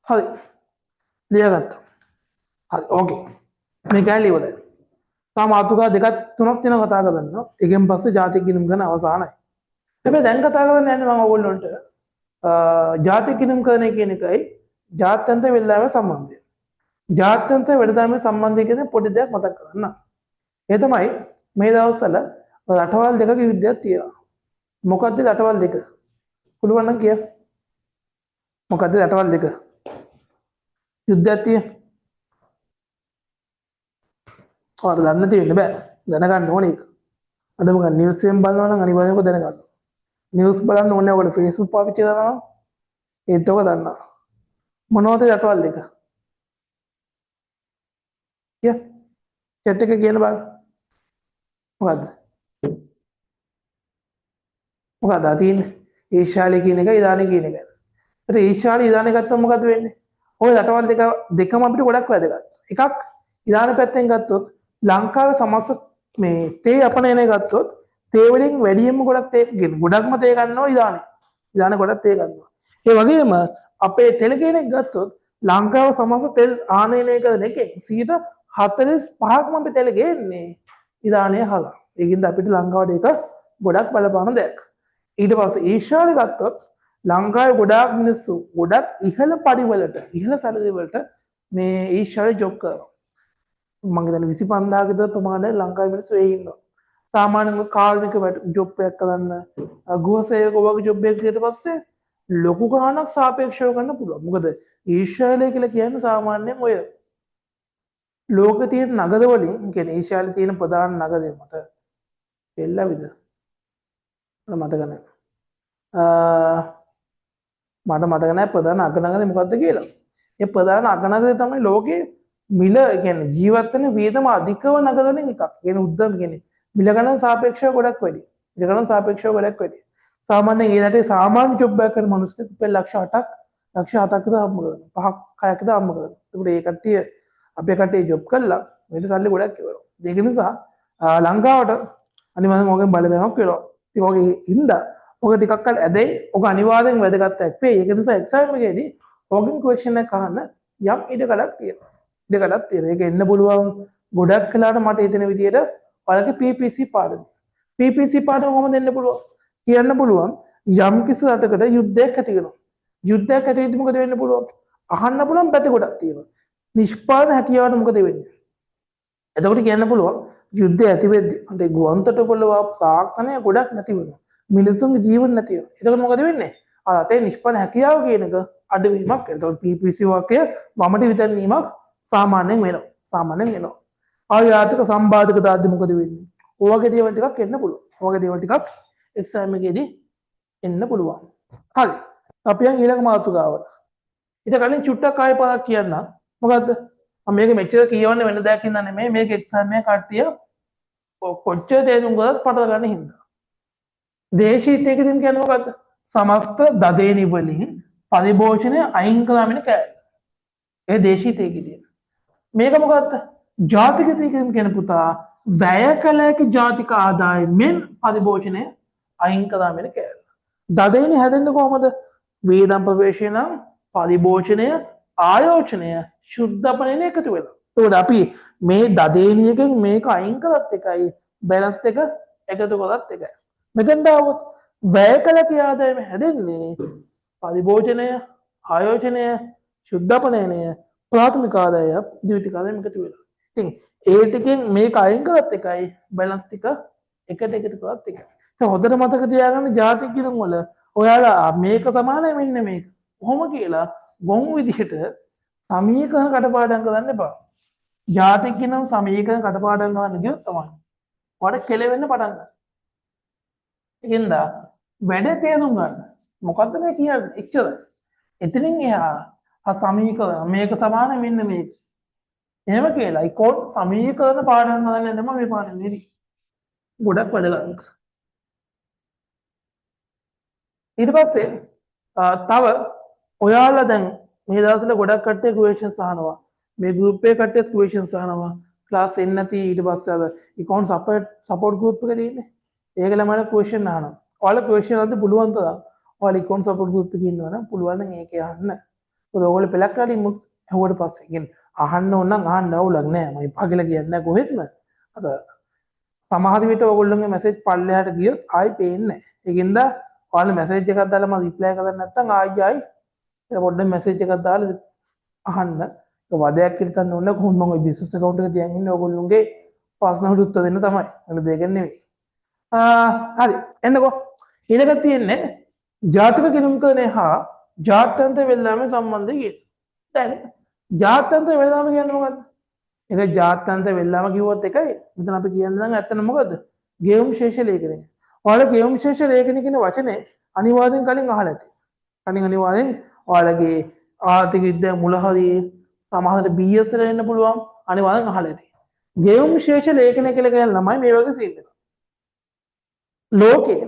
හරි. ලියාගත්තා. හරි ඕකේ. මේ කැලේ ඉවරයි. තාම මාතෘකා දෙකක් තුනක් තියෙනවා කතා කරන්න. ඒකෙන් පස්සේ ජාතික ගිණුම් ගැන අවසానයි. හැබැයි දැන් කතා කරන්න යන්නේ මම ඕගොල්ලන්ට ජාතික ගිණුම් කරන කියන එකයි ජාත්‍යන්තර වෙළඳාමේ සම්බන්ධය. ජාත්‍යන්තර වෙළඳාමේ සම්බන්ධය කියන පොඩි දෙයක් මතක් කරගන්න. ඒ තමයි මේ දවස්වල රටවල් දෙකක යුද්ධයක් තියෙනවා. මොකද්ද රටවල් දෙක? පුළුවන් නම් කියන්න. මොකද්ද රටවල් දෙක? යුද්ධයක් තියෙනවා. ඔයාලා දන්න තියෙන්න බෑ. දැනගන්න ඕනේ ඒක. අද මොකක් නිවුස් එකෙන් බලනවා නම් අනිවාර්යයෙන්ම දැනගන්න. නිවුස් බලන්න ඕනේ ඔයාලා Facebook පාවිච්චි කරනවා නම් ඒත් ඔක දන්නවා. මොනවද රටවල් දෙක? කිය. chat එකේ කියන බලන්න. මොකද්ද? මොකක්ද තියෙන්නේ? ඊශාලි කියන එක ඉරානි කියන එක. ඒත් ඊශාලි ඉරානි ගත්තොත් මොකද වෙන්නේ? ওই රටවල් දෙකම අපිට ගොඩක් වැදගත්. එකක් ඉරාන පැත්තෙන් ගත්තොත් ලංකාවේ සමස්ත මේ තේ අපනයනය ගත්තොත් තේ වලින් වැඩියෙන්ම ගොඩක් තේ ගොඩක්ම තේ ගන්නවා ඉරානි. ඉරාන ගොඩක් තේ ගන්නවා. ඒ වගේම අපේ තෙල් කෙනෙක් ගත්තොත් ලංකාව සමස්ත තෙල් ආනයනය කරන එකෙන් 45%ක්ම අපි තෙල් ගේන්නේ ඉරානය හරහා. ඒකින්ද අපිට ලංකාවට ඒක ගොඩක් බලපාන දෙයක්. ඊට පස්සේ ඊශාලි ගත්තොත් ලංකාවේ ගොඩාක් මිනිස්සු ගොඩක් ඉහළ පරිවලට ඉහළ සැලරි වලට මේ ඊශාලි ජොබ් කරනවා. මම හිතන්නේ 25000 කට ප්‍රමාණයක් ලංකාවේ මිනිස්සු ඒ ඉන්නවා. සාමාන්‍යයෙන් කාර්මික ජොබ් එකක් කරන්න ගෘහ සේවක වගේ ජොබ් එකක් ඊට පස්සේ ලොකු ගාණක් සාපේක්ෂව ගන්න පුළුවන්. මොකද ඊශාලය කියලා කියන්නේ සාමාන්‍යයෙන් ඔය ලෝකේ තියෙන නගර වලින් කියන්නේ ඊශාලයේ තියෙන ප්‍රධාන නගරේ මට එල්ලවිද මතක නැහැ. මට මතක නැහැ ප්‍රධාන අගනගරේ මොකද්ද කියලා. ඒ ප්‍රධාන අගනගරේ තමයි ලෝකේ මිල කියන්නේ ජීවත් වෙන වියදම අධිකව නගර වලින් එකක්. කියන්නේ උද්දම කියන්නේ මිල ගණන් සාපේක්ෂව ගොඩක් වැඩි. මිල ගණන් සාපේක්ෂව ගොඩක් වැඩි. සාමාන්‍යයෙන් ඒ රටේ සාමාන්‍ය ජොබ් එකක් කරන මිනිස්සුන්ට රුපියල් ලක්ෂ 8ක් ලක්ෂ 7ක් ද හම්බ කරනවා. 5ක් 6ක් ද හම්බ කරනවා. ඒකට ඒ කට්ටිය අපේ කට්ටිය ජොබ් කළා මේක සල්ලි ගොඩක් ඉවරනවා. ඒක නිසා ලංකාවට අනිවාර්යෙන් ඕකෙන් බලපෑමක් වෙනවා. ඉතින් ඕකේ හින්දා ඔක ටිකක් කල් ඇදෙයි. ඔක අනිවාර්යෙන් වැදගත් එක්කේ. ඒක නිසා එක්සෑම් එකේදී ඕකෙන් ක්වෙස්චන් එකක් අහන්න යම් ඉඩකඩක් තියෙනවා. ඉඩකඩක් තියෙනවා. ඒක එන්න පුළුවන් ගොඩක් කලාට මට හිතෙන විදිහට ඔයාලගේ PPC පාඩම. PPC පාඩම කොහොමද දෙන්න පුළුවන්? කියන්න පුළුවන් යම් කිසි රටකට යුද්ධයක් ඇති වෙනවා. යුද්ධයක් ඇති වෙද්දි මොකද වෙන්න පුළුවන්? අහන්න පුළුවන් පැති ගොඩක් තියෙනවා. නිෂ්පාදන හැකියාවට මොකද වෙන්නේ? එතකොට කියන්න පුළුවන් යුද්ධය ඇති වෙද්දි අපේ ගුවන් තොටුපළ තාක්ෂණය ගොඩක් නැති වෙනවා. මිනිසුන්ගේ ජීවන නැති වෙනවා. එතකොට මොකද වෙන්නේ? රටේ නිෂ්පාදන හැකියාව කියන එක අඩුවීමක් වෙනවා. එතකොට PPC වාක්‍යය වමට විතරනීමක් සාමාන්‍යයෙන් වෙනවා. සාමාන්‍යයෙන් වෙනවා. ආයාතික සම්බාධක දාද්දි මොකද වෙන්නේ? ඔයගේ දේවල් ටිකක් එන්න පුළුවන්. ඔයගේ දේවල් ටිකක් එක්සෑම් එකේදී එන්න පුළුවන්. හරි. අපි යන් ඊළඟ මාතෘකාවට. ඊට කලින් චුට්ටක් ආයෙ පාරක් කියන්න. මොකද්ද? මම මේක මෙච්චර කියවන්න වෙන දෙයක් හින්දා නෙමෙයි මේක එක්සෑම් එක කට්ටිය කොච්චර තේරුම් ගත්තත් පටල ගන්න හින්දා. දේශීය තේකදීන් කියන්නේ මොකද්ද? සමස්ත දදේනි වලින් පරිභෝජනය අයින් කළාම වෙන කෑල්ල. ඒ දේශීය තියෙන. මේක මොකද්ද? ජාතික තීකම් කියන පුතා වැය කළ හැකි ජාතික ආදායමෙන් පරිභෝජනය අයින් කළාම වෙන කෑල්ල. දදේනි හැදෙන්නේ කොහොමද? වේදම් ප්‍රවේශය නම් පරිභෝජනය ආයෝජනය ශුද්ධපනයන එකතු වෙලා. ඒකට අපි මේ දදේනියකින් මේක අයින් කරත් එකයි බැලන්ස් එක එකතු කරත් එකයි. මෙතෙන්ට આવොත් වැය කළ කී ආදායම හැදෙන්නේ පරිභෝජනය ආයෝජනය ශුද්ධපනයනය ප්‍රාථමික ආදාය ද්විතීයික ආදායම එකතු වෙලා. ඉතින් ඒ ටිකෙන් මේක අයින් කරත් එකයි බැලන්ස් ටික එකට එකතු කරත් එකයි. ඒක හොඳට මතක තියාගන්න ජාතික කිරුම් වල ඔයාලා මේක සමානයි මෙන්න මේක. කොහොම කියලා ගොන් විදිහට සමීකරණ කටපාඩම් කරන්න එපා. ජාතික නම් සමීකරණ කටපාඩම් කරන්න ගියොත් තමයි ඔයාලට කෙලවෙන්න පටන් ගන්නවා. ඒකින්ද වැඩ තේරුම් ගන්න. මොකද්ද මේ කියන්නේ? එච්චරයි. එතනින් එහා සමීකරණ මේක සමාන මෙන්න මේක. එහෙම කියලා ඉකෝන් සමීකරණ පාඩම් කරන්න යන්න මේ පාඩම් නෙවි. ගොඩක් වැඩගත්. ඊට පස්සේ තව ඔයාලා දැන් මේ දවස්වල ගොඩක් කට්ටිය ක්වෙස්චන්ස් අහනවා. මේ ගෲප් එකේ කට්ටියත් ක්වෙස්චන්ස් අහනවා. ක්ලාස් එන්න නැති ඊට පස්සේ අර ඉකෝන් සපෝට් ගෲප් එකේ තියෙන්නේ. ඒක ළමයිලා ක්වෙස්චන් අහනවා. ඔයාලා ක්වෙස්චන් අහද්දී පුළුවන් තරම් ඔයාලා ඉකෝන් සපෝට් ගෲප් එකේ ඉන්නවා නම් පුළුවන් නම් ඒකේ අහන්න. මොකද ඔයගොල්ලෝ පෙලක් කාලේ මුත් ඇහුවට පස්සේ කියන්නේ අහන්න ඕන නම් අහන්න අවුලක් නෑ. මම පහගල කියන්නේ නැහැ කොහෙත්ම. අද සමහර විට ඔයගොල්ලෝගේ මැසේජ් පල්ලෙහාට ගියොත් ආයි පේන්නේ නැහැ. ඒකින්ද ඔයාලා මැසේජ් එකක් දාලා මම රිප්ලයි කරන්නේ නැත්නම් ආයි ඒක පොඩ්ඩක් මැසේජ් එකක් දාලා අහන්න. ඒක වදයක් කියලා තන්න ඕන කොහොමද මම බිස්නස් account එක තියන් ඉන්නේ ඔයගොල්ලෝගේ පර්සනල් උත්තර දෙන්න තමයි. වෙන දෙයක් නෙවෙයි. හරි. එන්නකෝ. ඊළඟට තියෙන්නේ ජාතික කිරුම්කරණය හා ජාත්‍යන්තර වෙළඳාම සම්බන්ධය කියන. දැන් ජාත්‍යන්තර වෙළඳාම කියන්නේ මොකද්ද? ඒක ජාත්‍යන්තර වෙළඳාම කිව්වොත් එකයි. මෙතන අපි කියන්නේ නම් ඇත්තට මොකද්ද? ගෙවුම් ශේෂ ලේඛනය. ඔයාලා ගෙවුම් ශේෂ ලේඛනය කියන වචනේ අනිවාර්යෙන් කලින් අහලා ඇති. කලින් අනිවාර්යෙන් ඔයාලගේ ආර්ථික විද්‍යා මුල හරිය සමහරට BS වල එන්න පුළුවන් අනිවාර්යෙන් අහලා ඇති. ගෙවුම් ශේෂ ලේඛනය කියලා කියන ළමයි මේ වගේ සීන් එක. ලෝකේ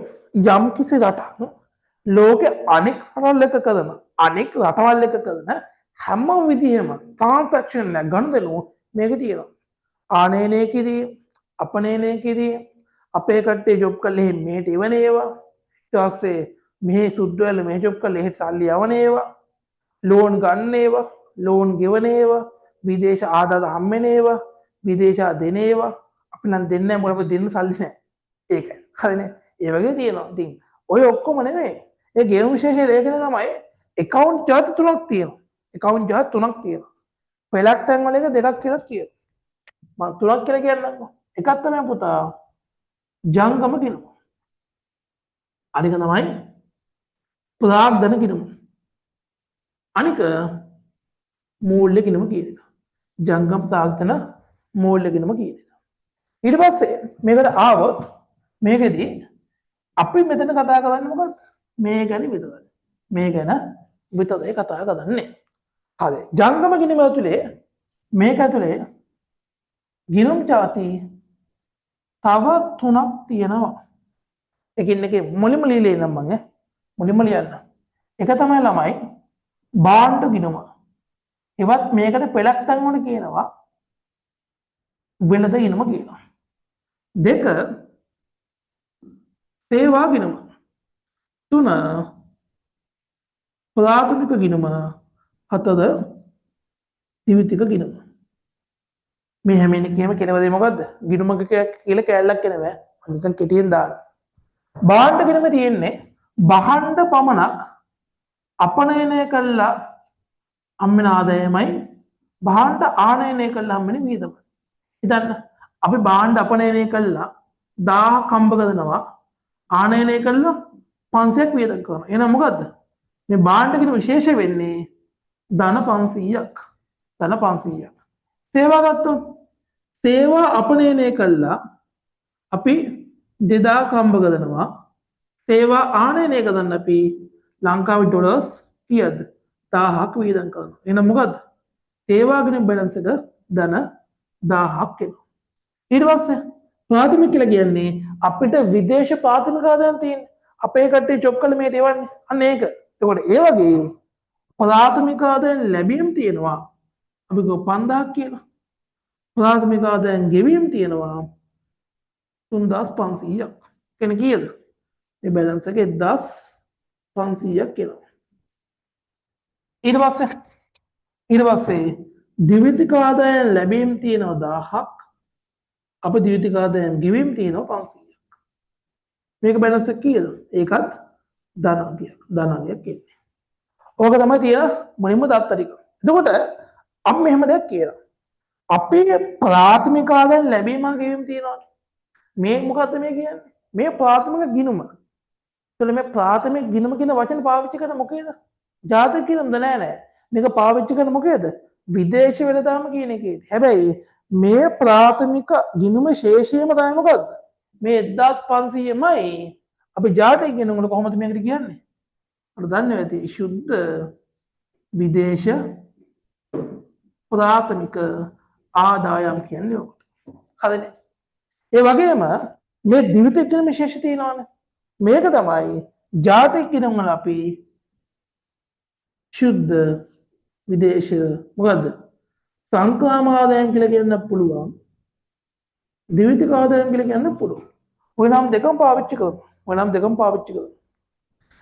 යම් කිසි රටක් ලෝකේ අනෙක් රටවල් එක කරන අනෙක් රටවල් එක කරන හැම විදිහෙම ට්‍රාන්සැක්ෂන් එක ගනුදෙනු මේක තියෙනවා. ආනයනය කිරීම, අපනයනය කිරීම, අපේ කට්ටිය ජොබ් කළේ මේට එවන ඒවා. ඊට පස්සේ මෙහි සුද්ධ වෙලා මේ ජොබ් කළේ එහෙට සල්ලි යවන ඒවා. ලෝන් ගන්න ඒවා, ලෝන් ගෙවන ඒවා, විදේශ ආදායම හම්බෙන ඒවා, විදේශ දෙන ඒවා. අපි නම් දෙන්නේ නැහැ මොකද දෙන්න සල්ලි නැහැ. ඒකයි. හරිනේ. ඒ වගේ තියෙනවා. ඉතින් ඔය ඔක්කොම නෙමෙයි. ඒ ගෙවුම් විශේෂ ලේඛන තමයි account ජාති තුනක් තියෙනවා. account ජාති තුනක් තියෙනවා. පෙළක් තැන් වල එක දෙකක් කියලා කියනවා. මම තුනක් කියලා කියන්නම්කෝ. එකක් තමයි පුතා ජංගම කිනුම. අනික තමයි ප්‍රාග්ධන කිනුම. අනික මූල්‍ය කිනුම කියන එක. ජංගම ප්‍රාග්ධන මූල්‍ය කිනුම කියන එක. ඊට පස්සේ මේකට ආවොත් මේකෙදි අපි මෙතන කතා කරන්නේ මොකක්ද? මේ ගැන විතරයි. මේ ගැන විතරයි කතා කරන්නේ. හරි. ජංගම කිනුම ඇතුලේ මේක ඇතුලේ ගිණුම් ಜಾති තව තුනක් තියෙනවා. එකින් එක මුලින්ම ලියලා ඉන්නම් මම මුලින්ම ලියන්න. එක තමයි ළමයි භාණ්ඩ ගිණුම. ඒවත් මේකට පෙළක් තන් වල කියනවා වෙළඳ ගිණුම කියනවා. දෙක සේවා ගිණුම. තුන ප්‍රාථමික ගිණුම. හතර ද්විතීයික ගිණුම. මේ හැම එකේම කෙලවරේ මොකද්ද? ගිණුමක කියලා කෑල්ලක් කියන බෑ. අනිකන් කෙටියෙන් දාන්න. භාණ්ඩ ගිණුම තියෙන්නේ භාණ්ඩ පමණක් අපනයනය කළා හම්බෙන ආදායමයි භාණ්ඩ ආනයනය කළා හම්බෙන වියදම. ඉතින් අපි භාණ්ඩ අපනයනය කළා 1000ක් හම්බ කරනවා ආනයනය කළා 500ක් වියදම් කරනවා. එහෙනම් මොකද්ද? මේ භාණ්ඩ ගිණුම විශේෂ වෙන්නේ ධන 500ක්. ධන 500ක්. සේවා ගත්තොත් සේවා අපනයනය කළා අපි 2000ක් හම්බ කරනවා. සේවා ආනයනය කරන්න අපි ලංකාවේ ඩොලර්ස් කීයද? 1000ක් වියදම් කරනවා. එහෙනම් මොකද්ද? සේවා ගිණුම බැලන්ස් එක ධන 1000ක් එනවා. ඊට පස්සේ ප්‍රාථමික කියලා කියන්නේ අපිට විදේශ ප්‍රාථමික ආදායම් තියෙන්නේ. අපේ කට්ටිය චොප් කළ මේ දේවල් අන්න ඒක. එතකොට ඒ වගේ ප්‍රාථමික ආදායම් ලැබීම් තියෙනවා. අපි ගෝ 5000ක් කියලා. ප්‍රාථමික ආදායම් ගෙවීම් තියෙනවා 3500ක්. කියන්නේ කීයද? මේ බැලන්ස් එක 1500ක් කියලා. ඊට පස්සේ ද්විතීක ආදායම් ලැබීම් තියෙනවා 1000ක්. අප ද්විතීක ආදායම් ගෙවීම් තියෙනවා 500ක්. මේක බැලන්ස් එක කීයද? ඒකත් ධනාංගයක් කියන්නේ. ඕක තමයි තියෙන මුලින්ම දත්ත ටික. එතකොට අපි මෙහෙම දෙයක් කියනවා. අපේ ප්‍රාථමික ආදායම් ලැබීම ගෙවීම් තියෙනවානේ. මේ මොකද්ද මේ කියන්නේ? මේ ප්‍රාථමික ගිණුම. ඒතකොට මේ ප්‍රාථමික ගිණුම කියන වචන පාවිච්චි කරන මොකේද? ජාතක කියනද නෑ. මේක පාවිච්චි කරන මොකේද? විදේශ වෙළඳාම කියන එකේදී. හැබැයි මේ ප්‍රාථමික ගිණුම ශේෂයම තමයි මොකද්ද? මේ 1500මයි. අපි ජාතක කියනකොට කොහොමද මේකට කියන්නේ? අපිට දන්නේ නැති සුද්ධ විදේශ ප්‍රාථමික ආදායම් කියන්නේ ඔකට. හරිනේ. ඒ වගේම මේ ද්විතීක ගිණුම ශේෂ තියෙනවානේ. මේක තමයි ජාතික ගිණුම් වල අපි සුද්ධ විදේශ මොකද්ද? සංක්‍රාම ආදායම් කියලා කියන්න පුළුවන්. ද්විතීක ආදායම් කියලා කියන්න පුළුවන්. ඔය නම් දෙකම පාවිච්චි කරමු.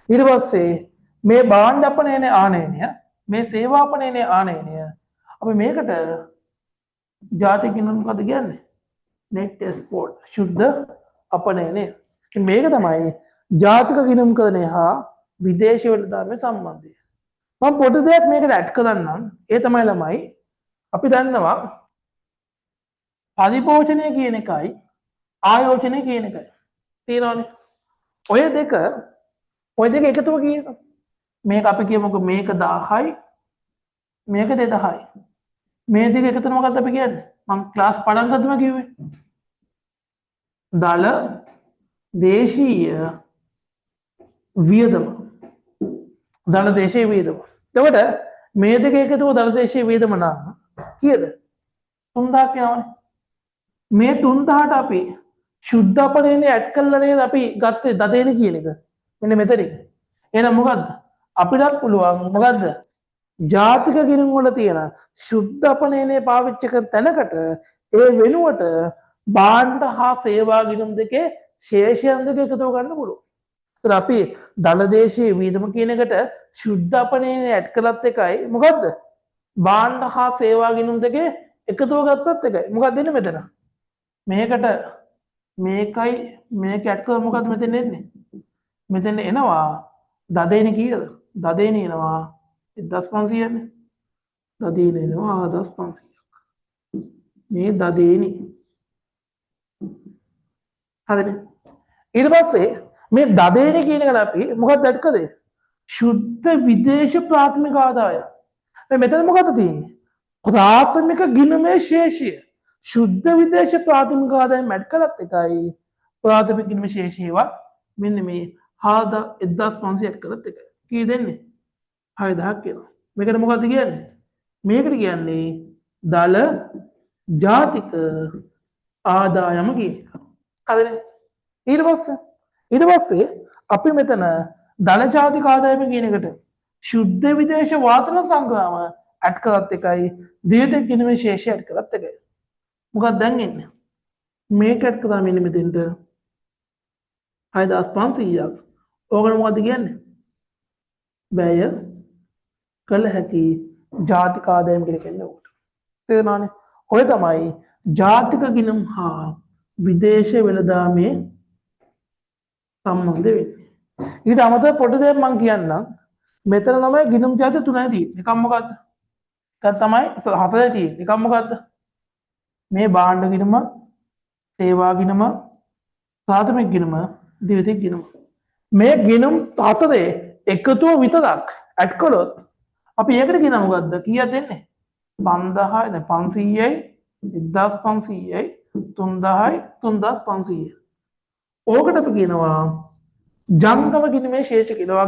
ඊට පස්සේ මේ භාණ්ඩ අපනයන ආනයනය, මේ සේවා අපනයන ආනයනය අපි මේකට ජාතික ගිණුම් මොකද කියන්නේ? net export සුද්ධ අපනයනය. මේක තමයි ජාතික ගිණුම් කරණය හා විදේශ වෙළඳාමේ සම්බන්ධය. මම පොඩි දෙයක් මේකට ඇඩ් කරන්නම්. ඒ තමයි ළමයි අපි දන්නවා පරිභෝජනය කියන එකයි ආයෝජනය කියන එකයි තියෙනවානේ. ඔය දෙක එකතුව කියනවා. මේක අපි කියමුකෝ මේක 1000යි මේක 2000යි. මේ දෙක එකතුව මොකක්ද අපි කියන්නේ? මම ක්ලාස් පටන් ගත්තම කිව්වේ. දල දේශීය වියදම. දල දේශීය වියදම. එතකොට මේ දෙක එකතුව දල දේශීය වියදම නම් කීයද? 3000ක් යනවනේ. මේ 3000ට අපි සුද්ධ අපනයනේ ඇඩ් කළා නේද අපි ගත්තේ දදේන කියන එක. මෙන්න මෙතනින්. එහෙනම් මොකද්ද? අපිටත් පුළුවන් මොකද්ද? ජාතික ගිණුම් වල තියෙන සුද්ධ අපනයනේ පාවිච්චි කර තැනකට ඒ වෙනුවට භාණ්ඩ හා සේවා ගිණුම් දෙකේ ශේෂයන් දෙක එකතු කරගන්න පුළුවන්. ඒතර අපි දලදේශීය වියදම කියන එකට සුද්ධ අපනයනේ ඇඩ් කළත් එකයි මොකද්ද? භාණ්ඩ හා සේවා ගිණුම් දෙකේ එකතුව ගත්තත් එකයි. මොකක්ද එන්නේ මෙතන? මේකට මේකයි මේක ඇඩ් කරලා මොකද්ද මෙතන එන්නේ? මෙතන එනවා දදේන කීයද? දදේන එනවා 1500 නේ. දදේන එනවා 1500ක්. මේ දදේනි. හරිනේ. ඊට පස්සේ මේ දදේන කියන එකට අපි මොකක්ද ඇඩ් කරේ? සුද්ධ විදේශ ප්‍රාථමික ආදායය. මෙතන මොකක්ද තියෙන්නේ? ප්‍රාථමික ගිණුමේ ශේෂය. සුද්ධ විදේශ ප්‍රාථමික ආදායම් ඇඩ් කළත් එකයි ප්‍රාථමික ගිණුමේ ශේෂයවත් මෙන්න මේ 1500 ඇඩ් කළත් එකයි. කී දෙන්නේ? 6000ක් වෙනවා. මේකට මොකද්ද කියන්නේ? මේකට කියන්නේ දල ජාතික ආදායම කියන එක. හරිනේ. ඊට පස්සේ අපි මෙතන දල ජාතික ආදායම කියන එකට සුද්ධ විදේශ වාතන සංග්‍රාම ඇඩ් කළත් එකයි ද්විතීක ගිණුමේ ශේෂය ඇඩ් කළත් එකයි. මොකක්ද දැන් එන්නේ? මේක ඇඩ් කරා මෙන්න මෙතෙන්ට 6500ක්. ඕකට මොකද්ද කියන්නේ? වැය කළ හැකි ජාතික ආදායම කියලා කියන්නේ ඕකට. තේරුණානේ? ඔය තමයි ජාතික ගිණුම් හා විදේශ වෙළඳාමේ සම්බන්ධ වෙන්නේ. ඊට අමතරව පොඩි දෙයක් මම කියන්නම්. මෙතන තමයි ගිණුම් ජාති තුනයි තියෙන්නේ. එකක් මොකද්ද? එකක් තමයි හතරයි තියෙන්නේ. එකක් මොකද්ද? මේ භාණ්ඩ ගිණුම, සේවා ගිණුම, ප්‍රාථමික ගිණුම, ද්විතීක ගිණුම. මේ ගිණුම් හතරේ එකතුව විතරක් ඇඩ් කළොත් අපි ඒකට කියන මොකද්ද? කීයක් දෙන්නේ? 5000යි, දැන් 500යි, 1500යි, 3000යි, 3500යි. ඕකට අපි කියනවා ජංගම ගිණුමේ ශේෂ කියලා.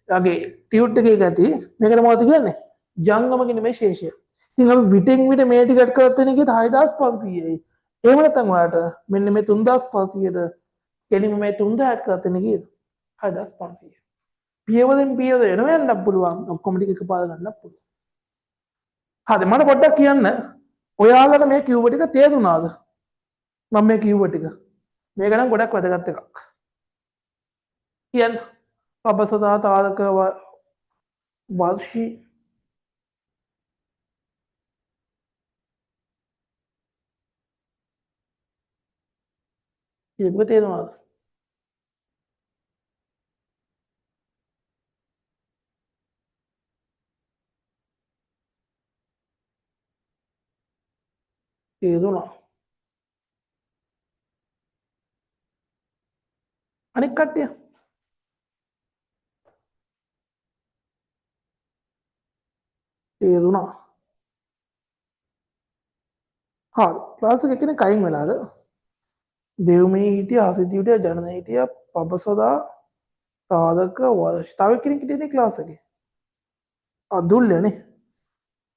වගේ ටියුට් එකේ ගැති මේකට මොකද කියන්නේ? ජංගම ගිණුමේ ශේෂය. ඉතින් අපි විටින් විට මේ ටික ඇඩ් කරත් වෙන එකේ 6500යි. එහෙම නැත්නම් ඔයාලට මෙන්න මේ 3500ද කෙලින්ම මේ 3000 ඇඩ් කරත් වෙන කීයද? 6500. පියවරෙන් පියවර එනවා යන්නත් පුළුවන්. ඔක්කොම ටික එකපාර ගන්නත් පුළුවන්. හරි මට පොඩ්ඩක් කියන්න ඔයාලට මේ කිව්ව ටික තේරුණාද? මම මේ කිව්ව ටික. මේක නම් ගොඩක් වැදගත් එකක්. කියන්න. පබසදා තාරක වර්ෂී කියපුව තේරුණාද? තේරුණා. අනික් කට්ටිය තේරුණා. හරි ක්ලාස් එක එක්කෙනෙක් අයින් වෙලාද? දෙව්මිනී හිටිය, හසිත හිටිය, ජනන හිටිය, පබසදා තාරක වර්ෂ. තව කෙනෙක් හිටියනේ ක්ලාස් එකේ. දුල්ලනේ.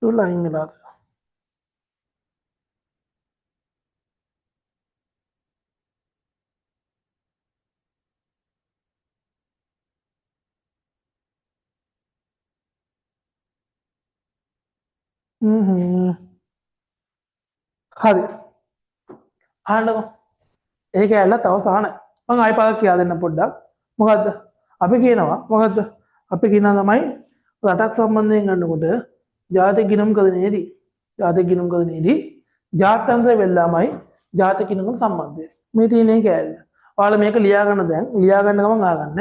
දුල්ල අයින් වෙලාද? හරි අහන්නකො ඒක ඇල්ලත් අවසානයි මං ආයෙ පාරක් කියා දෙන්න පොඩ්ඩක් මොකද්ද අපි කියනවා මොකද්ද අපි කියනවා තමයි රටක් සම්බන්ධයෙන් ගන්නකොට ජාතික ගිණුම් කදනයේදී ජාතික ගිණුම් කදනයේදී ජාත්‍යන්තර වෙල්ලාමයි ජාතික ගිණුම් සම්බන්ධය මේ තියෙන කෑල්ල ඔයාලා මේක ලියා ගන්න දැන් ලියා ගන්න ගමන් ආගන්න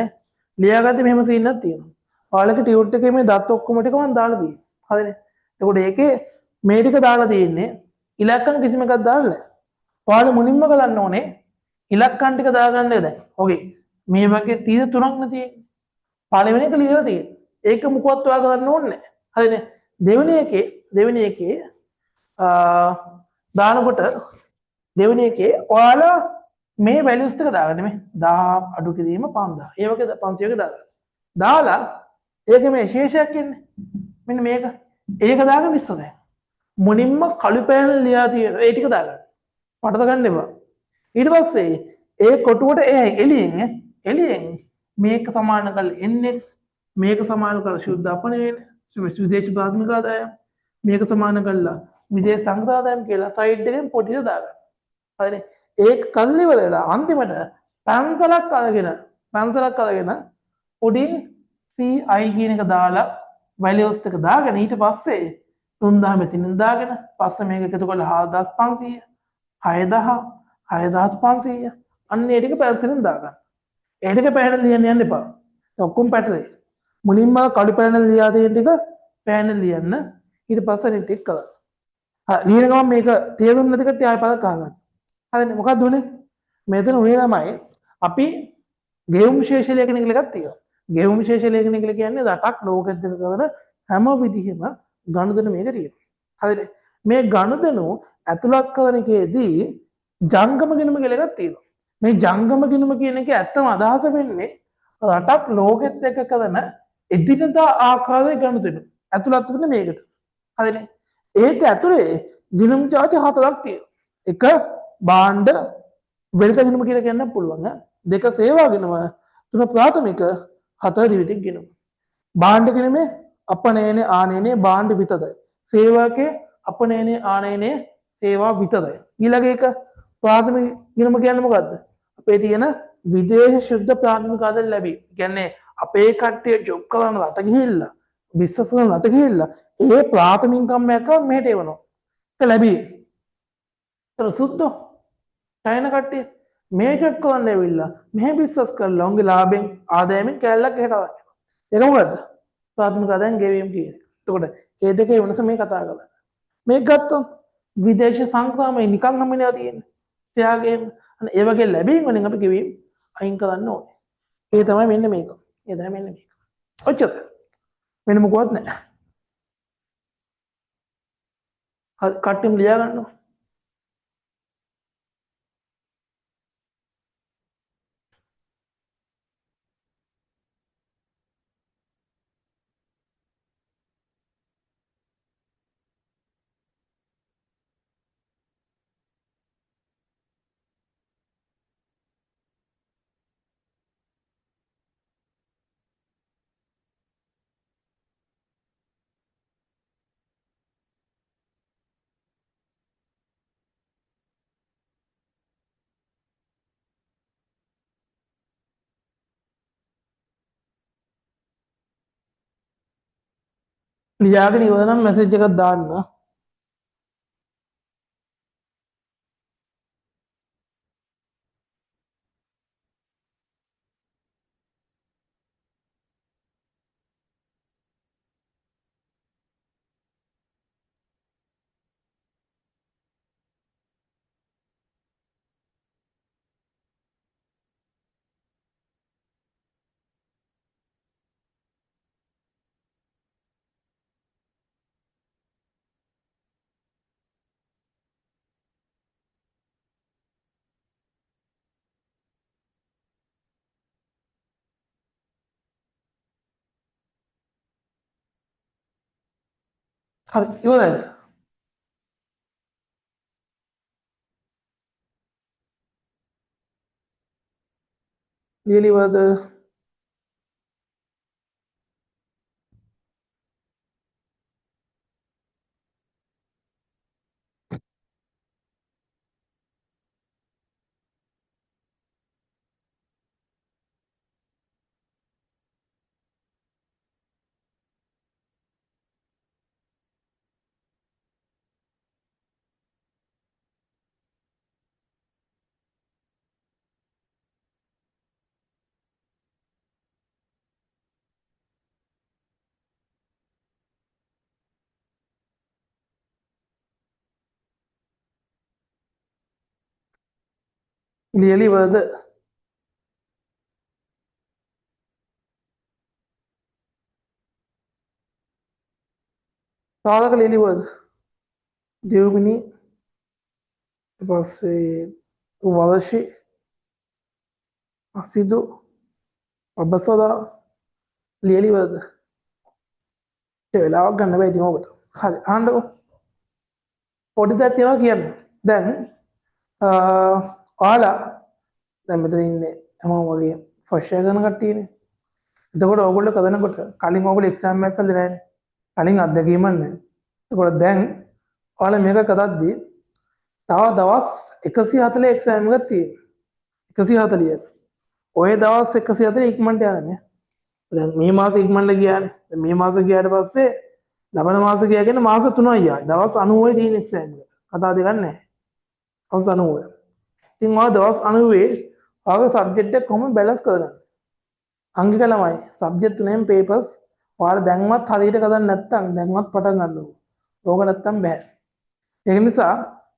ලියාගත්තේ මෙහෙම සීනක් තියෙනවා ඔයාලගේ ටියුට් එකේ මේ දත් ඔක්කොම ටික මම දාලා තියෙනවා හරිනේ එතකොට ඒකේ මේ ටික දාලා තියෙන්නේ ඉලක්කම් කිසිම එකක් දාලා නැහැ. ඔයාලා මුලින්ම කරන්න ඕනේ ඉලක්කම් ටික දාගන්න දැන්. ඔකේ. මේ වගේ 33ක් නේ තියෙන්නේ. පළවෙනි එක ලියලා තියෙන්නේ. ඒක මොකවත් ඔයා කරන්න ඕනේ නැහැ. හරිනේ. දෙවෙනි එකේ දානකොට දෙවෙනි එකේ ඔයාලා මේ වැලියුස් ටික දාගන්න මේ 1000 අඩු කිරීම 5000. ඒ වගේ 500ක දාගන්න. දාලා ඒක මේ ශේෂයක් එන්නේ. මෙන්න මේක. ඒක දාගෙන ඉස්සරහ. මුලින්ම කළු පෑනල් ලියා තියෙන ඒ ටික දාගන්න. පටල ගන්න එපා. ඊට පස්සේ ඒ කොටුවට එළියෙන් මේක සමාන කරලා NX මේක සමාන කරලා ශුද්ධ අපනයන විදේශ ප්‍රාථමික ආදායම් මේක සමාන කරලා විදේශ සංග්‍රහ ආදායම් කියලා සයිඩ් එකෙන් පොටියට දාගන්න. හරිනේ. ඒක කල්ලි ඉවරලා අන්තිමට පැන්සලක් අරගෙන උඩින් CI කියන එක දාලා වැලියුස් එක දාගෙන ඊට පස්සේ 3000 මෙතනින් දාගෙන පස්සේ මේක එකතු කරලා 4500 6000 6500 අන්න ඒ ටික පැන්සලෙන් දාගන්න. ඒ ටික පෑනල් ලියන්න යන්න එපා. ඔක්කොම පැටලෙයි. මුලින්ම කළු පෑනල් ලියා තියෙන ටික පෑනල් ලියන්න ඊට පස්සේ අනිත් ටික කරන්න. හරි ලියන ගමන් මේක තේරුම් නැති කට්ටිය ආයෙ පදක් අහගන්න. හරිනේ මොකක්ද උනේ? මෙතන උනේ තමයි අපි ගෙවුම් විශේෂ ලේඛන කියලා එකක් තියෙනවා. ගෙවුම් විශේෂ ලේඛන කියලා කියන්නේ රටක් ලෝකෙත් දෙක කරන හැම විදිහෙම ගනුදෙනු මේක තියෙනවා. හරිනේ. මේ ගනුදෙනු ඇතුළත් කරන එකේදී ජංගම ගිණුම කියලා එකක් තියෙනවා. මේ ජංගම ගිණුම කියන එක ඇත්තම අදහස වෙන්නේ රටක් ලෝකෙත් එක්ක කරන එදිනදා ආකාරයේ ගනුදෙනු. ඇතුළත් වෙන්නේ මේකට. හරිනේ. ඒක ඇතුලේ ගිණුම් ಜಾති හතරක් තියෙනවා. එක භාණ්ඩ වෙළඳ ගිණුම කියලා කියන්න පුළුවන්. දෙක සේවා ගිණුම, තුන ප්‍රාථමික, හතර ද්විතීයික ගිණුම. භාණ්ඩ ගිණුමේ අපනයනේ ආනයනේ භාණ්ඩ විතදය. සේවාකේ අපනයනේ ආනයනේ සේවා විතදය. ඊළඟ එක ප්‍රාථමික ගිණුම කියන්නේ මොකද්ද? අපේ තියෙන විදේශ ශුද්ධ ප්‍රාථමික ආදාය ලැබී. කියන්නේ අපේ කට්ටිය ජොබ් කරන රට ගිහිල්ලා බිස්නස් කරන රට ගිහිල්ලා ඒ ප්‍රාථමික ඉන්කම් එක මෙහෙට එවනවා. ඒක ලැබී. ඒතර සුද්ධෝ චයින කට්ටිය මේ ජොබ් කරන්න ඇවිල්ලා මෙහෙ බිස්නස් කරලා උන්ගේ ලාභයෙන් ආදායමෙන් කැලලක් එහෙට ගන්නවා. ඒක මොකද්ද? ප්‍රාථමික ආදායම් ගෙවීම කියන්නේ. එතකොට මේ දෙකේ වෙනස මේ කතා කරන්නේ. මේක ගත්තොත් විදේශ සංක්‍රමණය නිකන් නමිනවා තියෙන්නේ. ත්‍යාගයෙන් ඒ වගේ ලැබීම් වලින් අපි ගෙවීම් අයින් කරන්න ඕනේ. ඒ තමයි මෙන්න මේක. ඒ තමයි මෙන්න මේක. ඔච්චර. වෙන මොකවත් නැහැ. හරි කට්ටියම ලියා ගන්නවා. ලියාගෙන ඉවර නම් මැසේජ් එකක් දාන්න. හරි ඉවරයි. ලියලා ඉවරද? ලියලා ඉවරද? සාලක ලියලා ඉවරද? දෙව්මිනි ඊට පස්සේ වලශි අසිදු අබසදා ලියලා ඉවරද? ඒ වෙලාවක් ගන්න බෑ ඉතින් ඔබට. හරි අහන්නකෝ. පොඩි දෙයක් තියෙනවා කියන්න. දැන් ඔයාලා දැන් මෙතන ඉන්නේ හැමෝම වගේ ෆස්ට් ඉයර් කරන කට්ටියනේ. එතකොට ඕගොල්ලෝ කරනකොට කලින් ඕගොල්ලෝ එක්සෑම් එකක් කරලා නැහැනේ. කලින් අත්දැකීමක් නැහැ. එතකොට දැන් ඔයාලා මේක කරද්දී තව දවස් 140 එක්සෑම් එකක් තියෙනවා. 140. ඔය දවස් 140 ඉක්මනට යන්නේ. දැන් මේ මාස ඉක්මනට ගියානේ. දැන් මේ මාස ගියාට පස්සේ ලබන මාස ගියා කියන්නේ මාස 3යි යායි. දවස් 90යි තියෙන එක්සෑම් එක. කතා දෙකක් නැහැ. දවස් 90. ඉතින් ඔය දවස් 90 ඔයාගේ සබ්ජෙක්ට් එක කොහොමද බැලන්ස් කරගන්නේ? අංගික ළමයි සබ්ජෙක්ට් තුනෙන් පේපර්ස් ඔයාලා දැන්වත් හරියට කරන්නේ නැත්නම් දැන්වත් පටන් ගන්න ඕන. ඕක නැත්තම් බෑ. ඒක නිසා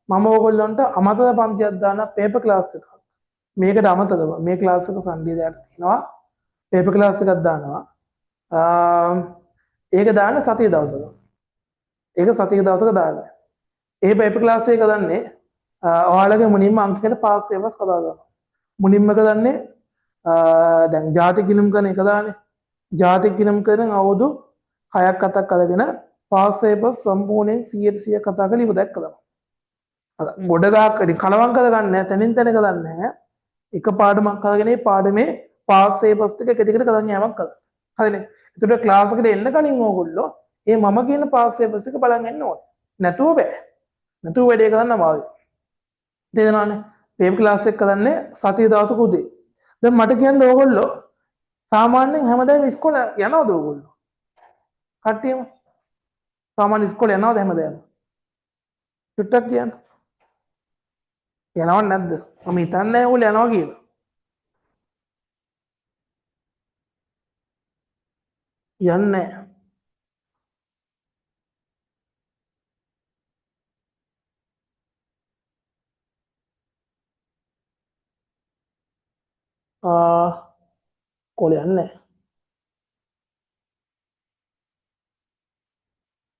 මම ඕගොල්ලන්ට අමතර පන්තියක් දාන පේපර් ක්ලාස් එකක්. මේකට අමතරව මේ ක්ලාස් එක සන්ඩේ දාට තියෙනවා. පේපර් ක්ලාස් එකක් දානවා. ඒක දාන්න සතිය දවසක. ඒක සතිය දවසක දාන්න. ඒ පේපර් ක්ලාස් එක දන්නේ ඔයාලගේ මුලින්ම අංකයකට පාස් වේවස් කතා කරනවා. මුලින්ම කරන්නේ දැන් ජාතික ගිණුම් කරන එක දාන්නේ. ජාතික ගිණුම් කරන අවුරුදු 6ක් 7ක් අරගෙන පාස් වේවස් සම්පූර්ණයෙන් 100% කතා කරලා ඉවර දැක්කලා. අර ගොඩ ගාක් කලවම් කරගන්නේ නැහැ. තනින් තන කරන්නේ නැහැ. එක පාඩමක් අරගෙන ඒ පාඩමේ පාස් වේවස් ටික එක දිගට කරන් යෑමක් කරනවා. හරිනේ. ඒකට ක්ලාස් එකට එන්න කලින් ඕගොල්ලෝ මේ මම කියන පාස් වේවස් ටික බලන් යන්න ඕනේ. නැතුව බෑ. නැතුව වැඩේ කරන්න අමාරුයි. තේරෙනවනේ. පේපර් ක්ලාස් එක කරන්නේ සතිය දවසක උදේ. දැන් මට කියන්න ඕගොල්ලෝ සාමාන්‍යයෙන් හැමදාම ඉස්කෝලේ යනවද ඕගොල්ලෝ? කට්ටියම සාමාන්‍ය ඉස්කෝලේ යනවද හැමදාම? චුට්ටක් කියන්න. යනවද නැද්ද? මම හිතන්නේ ඕගොල්ලෝ යනවා කියලා. යන්නේ ඉස්කෝලේ යන්නේ.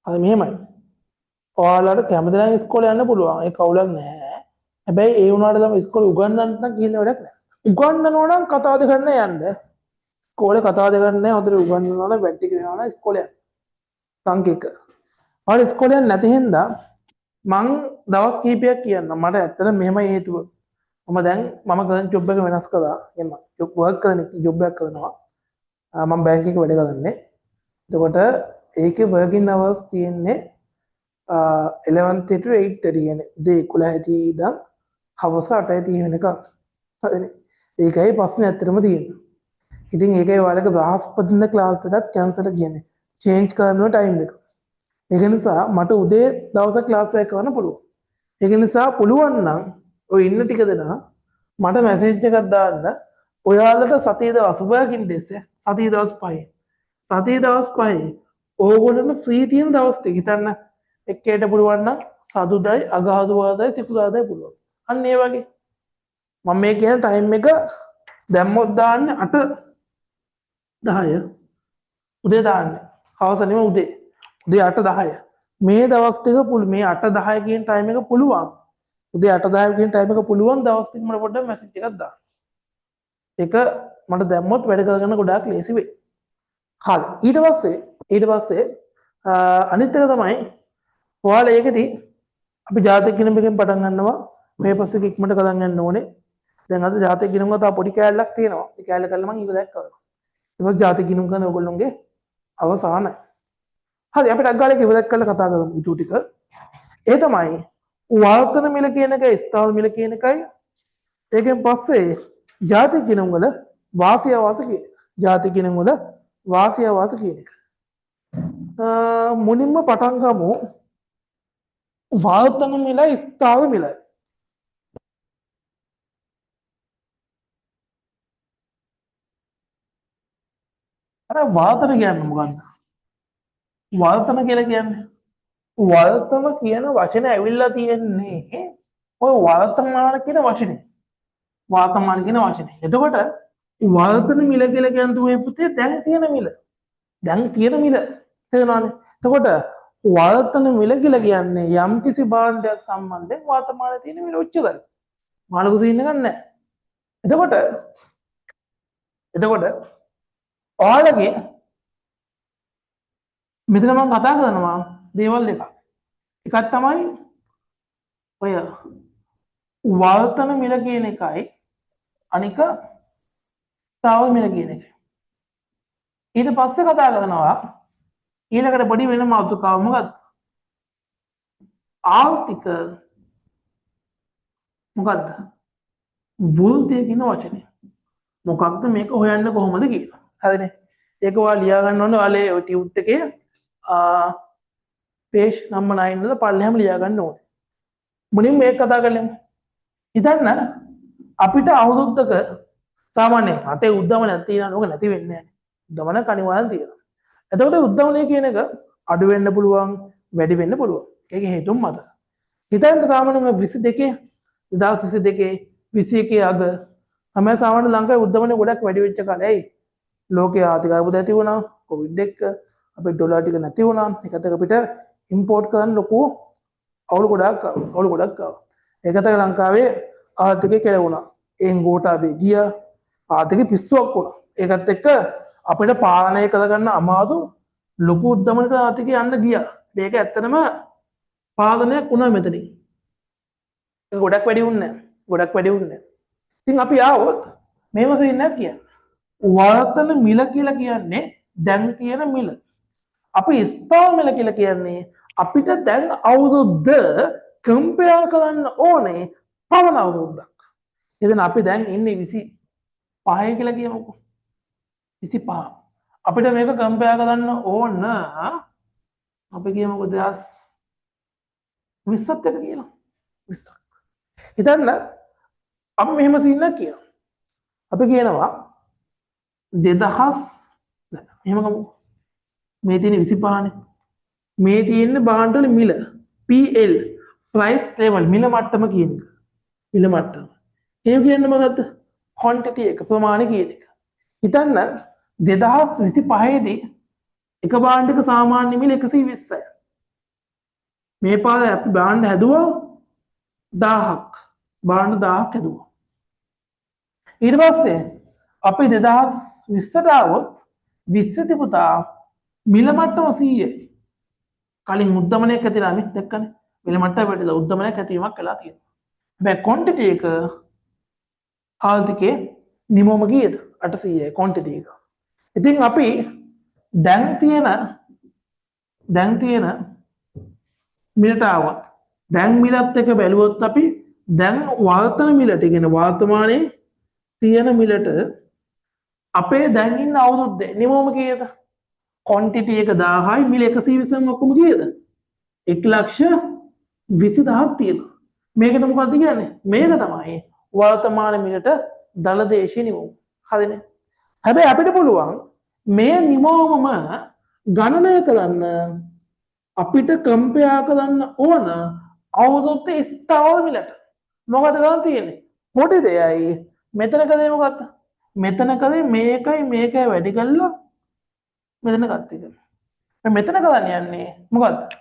අද මෙහෙමයි. ඔයාලට කැමති නම් ඉස්කෝලේ යන්න පුළුවන්. ඒක කවුලක් නැහැ. හැබැයි ඒ වුණාට තමයි ඉස්කෝලේ උගන්වන්න නම් ගිහින් වැඩක් නැහැ. උගන්වනවා නම් කතා දෙක කරන්න යන්න. ඉස්කෝලේ කතා දෙක කරන්න නැහැ. හොඳට උගන්වනවා නම් වැටි කියනවා නම් ඉස්කෝලේ යන්න. සංකේක. ඔයාලා ඉස්කෝලේ යන්නේ නැති හින්දා මං දවස් කිහිපයක් කියන්න. මට ඇත්තට මෙහෙමයි හේතුව. දැන් මම කරන ජොබ් එක වෙනස් කළා. එන්න වර්ක් කරන ජොබ් එකක් කරනවා. මම බැංක් එකේ වැඩ කරන්නේ. එතකොට ඒකේ වර්කින් අවර්ස් තියෙන්නේ 11:30 to 8:30 කියන්නේ උදේ 11:30 ඉඳන් හවස 8:30 වෙනකම්. හරිනේ. ඒකයි ප්‍රශ්නේ ඇත්තටම තියෙන්නේ. ඉතින් ඒකයි ඔයාලගේ බ්‍රහස්පතින්ද ක්ලාස් එකත් කැන්සල් කියන්නේ. චේන්ජ් කරනවා ටයිම් එක. ඒක නිසා මට උදේ දවසක් ක්ලාස් එකක් කරන්න පුළුවන්. ඒක නිසා පුළුවන් නම් ඔය ඉන්න ටික දෙනා මට මැසේජ් එකක් දාන්න. ඔයාලට සතිය දවස් වර්කින් ඩේස් සතිය දවස් 5. සතිය දවස් 5 ඕගොල්ලන්ට ෆ්‍රී තියෙන දවස් ටික හිතන්න එක්කේට පුළුවන් නම් සතුටයි අගහරුවාදයි සිකුරාදයි පුළුවන්. අන්න ඒ වගේ මම මේ කියන ටයිම් එක දැම්මොත් දාන්නේ 8:10 උදේ දාන්නේ. හවස නෙමෙයි උදේ. උදේ 8:10. මේ දවස් ටික මේ 8:10 කියන ටයිම් එක පුළුවන්. උදේ 8:10 කියන ටයිම් එක පුළුවන් දවස් ටික මට පොඩ්ඩක් මැසේජ් එකක් දාන්න. ඒක මට දැම්මොත් වැඩ කරගන්න ගොඩාක් ලේසි වෙයි. හරි. ඊට පස්සේ අනිත් එක තමයි ඔයාලා ඒකදී අපි ජාතක ගිණුමකින් පටන් ගන්නවා. මේ පස්සේ ඉක්මනට කරන් යන්න ඕනේ. දැන් අද ජාතක ගිණුම තව පොඩි කෑල්ලක් තියෙනවා. ඒ කෑල්ල කරලා මම ඊව දැක් කරනවා. ඒක ජාතක ගිණුම කරන ඔයගොල්ලෝගේ අවසානයි. හරි අපි ටක් ගාලා ඉව දැක් කරලා කතා කරමු ඊටු ටික. ඒ තමයි වර්තන මිල කියන එකයි ස්ථාවර මිල කියන එකයි. ඒකෙන් පස්සේ ජාතක ගිණුම වල වාසිය අවාස කියන එක. ජාතක ගිණුම වල වාසිය අවාස කියන එක. මුලින්ම පටන් ගමු වර්තන මිල ස්ථාවර මිලයි. අර වාතන කියන්නේ මොකක්ද? වර්තන කියලා කියන්නේ වර්තන කියන වචනේ ඇවිල්ලා තියෙන්නේ ඔය වර්තමාන කියන වචනේ. වර්තමාන කියන වචනේ. එතකොට වර්තන මිල කියලා කියන්නේ තුමේ පුතේ දැන් තියෙන මිල. දැන් තියෙන මිල. තේරෙනවනේ. එතකොට වර්තන මිල කියලා කියන්නේ යම් කිසි භාණ්ඩයක් සම්බන්ධයෙන් වර්තමානයේ තියෙන මිල උච්චකරයි. මාළු සීන් එකක් නැහැ. එතකොට ඔයාලගේ මෙතන මම කතා කරනවා දේවල් දෙකක්. එකක් තමයි ඔය වර්තන මිල කියන එකයි අනික ස්ථාවර මිල කියන එකයි. ඊට පස්සේ කතා කරනවා ඊළඟට පොඩි වෙන මාතෘකාවක් මොකක්ද? ආර්ථික මොකක්ද? වෘද්ධිය කියන වචනේ. මොකක්ද මේක හොයන්න කොහොමද කියලා. හරිනේ. ඒක ඔයාලා ලියා ගන්න ඕනේ ඔයාලේ ඔය ටියුට් එකේ page number 9 වල පල්ලෙහාම ලියා ගන්න ඕනේ. මුලින්ම මේක කතා කරලමු. හිතන්න අපිට අවුරුද්දක සාමාන්‍යයෙන් අතේ උද්දමනයක් තියෙනවා නෝක නැති වෙන්නේ නැහැ. උද්දමනක් අනිවාර්යෙන් තියෙනවා. එතකොට උද්දමනය කියන එක අඩු වෙන්න පුළුවන්, වැඩි වෙන්න පුළුවන්. ඒකේ හේතුන් මත. හිතන්න සාමාන්‍යයෙන් 22 2022 21 අග තමයි සාමාන්‍ය ලංකාවේ උද්දමනය ගොඩක් වැඩි වෙච්ච කාලේ. ඇයි? ලෝකයේ ආර්ථික අර්බුද ඇති වුණා, කොවිඩ් එක, අපේ ඩොලර් ටික නැති වුණා. ඒකට අපිට ඉම්පෝර්ට් කරන්න ලොකු අවුල ගොඩක් ආවා. ඒකට ලංකාවේ ආර්ථිකය කෙලවුණා. එන් ගෝඨාභය ගියා. ආර්ථික පිස්සුවක් වුණා. ඒකත් එක්ක අපිට පාලනය කරගන්න අමාරු ලොකු උද්දමනක ආර්ථිකය යන්න ගියා. මේක ඇත්තටම පාලනයක් වුණා මෙතනින්. ඒක ගොඩක් වැඩි වුණේ නැහැ. ඉතින් අපි ආවොත් මේව සීන්නක් කියන්නේ. වර්තන මිල කියලා කියන්නේ දැන් තියෙන මිල. අපි ස්ථාවර මිල කියලා කියන්නේ අපිට දැන් අවුරුද්ද කම්පෙයාර් කරන්න ඕනේ පවන අවුරුද්දක්. එතන අපි දැන් ඉන්නේ 25 කියලා කියමුකෝ. 25. අපිට මේක කම්පෙයාර් කරන්න ඕන අපි කියමුකෝ 2020ත් එක කියලා. 20ක්. හිතන්න අපි මෙහෙම සීන්නක් කියනවා. අපි කියනවා 2000 එහෙම ගමු. මේ තියෙන 25නේ. මේ තියෙන භාණ්ඩ වල මිල PL price level මිල මට්ටම කියන එක. මිල මට්ටම. ඒ කියන්නේ මොකද්ද? quantity එක ප්‍රමාණය කියන එක. හිතන්න 2025 දී එක භාණ්ඩයක සාමාන්‍ය මිල 120යි. මේ පාරේ අපි භාණ්ඩ හැදුවා 1000ක්. භාණ්ඩ 1000ක් හැදුවා. ඊට පස්සේ අපි 2020ට આવොත් 20 තිබුණා මිල මට්ටම 100යි. කලින් උද්දමනයක් ඇතිලා මේ දැක්කනේ. මිල මට්ටම පිටිලා උද්දමනයක් ඇතිවීමක් වෙලා තියෙනවා. හැබැයි quantity එක ආර්ථිකේ නිමවම කීයද? 800යි quantity එක. ඉතින් අපි දැන් තියෙන මිලට આવොත් දැන් මිලත් එක බැලුවොත් අපි දැන් වර්තන මිලට කියන වර්තමානයේ තියෙන මිලට අපේ දැන් ඉන්න අවුරුද්දේ නිමවම කීයද? quantity එක 1000යි මිල 120න් ඔක්කොම කීයද 1,20,000ක් තියෙනවා මේකට මොකක්ද කියන්නේ මේක තමයි වර්තමාන මිලට දල දේශීය නිමවුම හරිනේ හැබැයි අපිට පුළුවන් මේ නිමවුමම ගණනය කරන්න අපිට කම්පයා කරන්න ඕන අවුරුද්ද ස්ථාවර මිලට මොකද ගන්න තියෙන්නේ පොඩි දෙයයි මෙතන කලේ මොකක්ද මෙතන කලේ මේකයි වැඩි කළා මෙතන ගත්ත එක මෙතන කරන්න යන්නේ මොකද්ද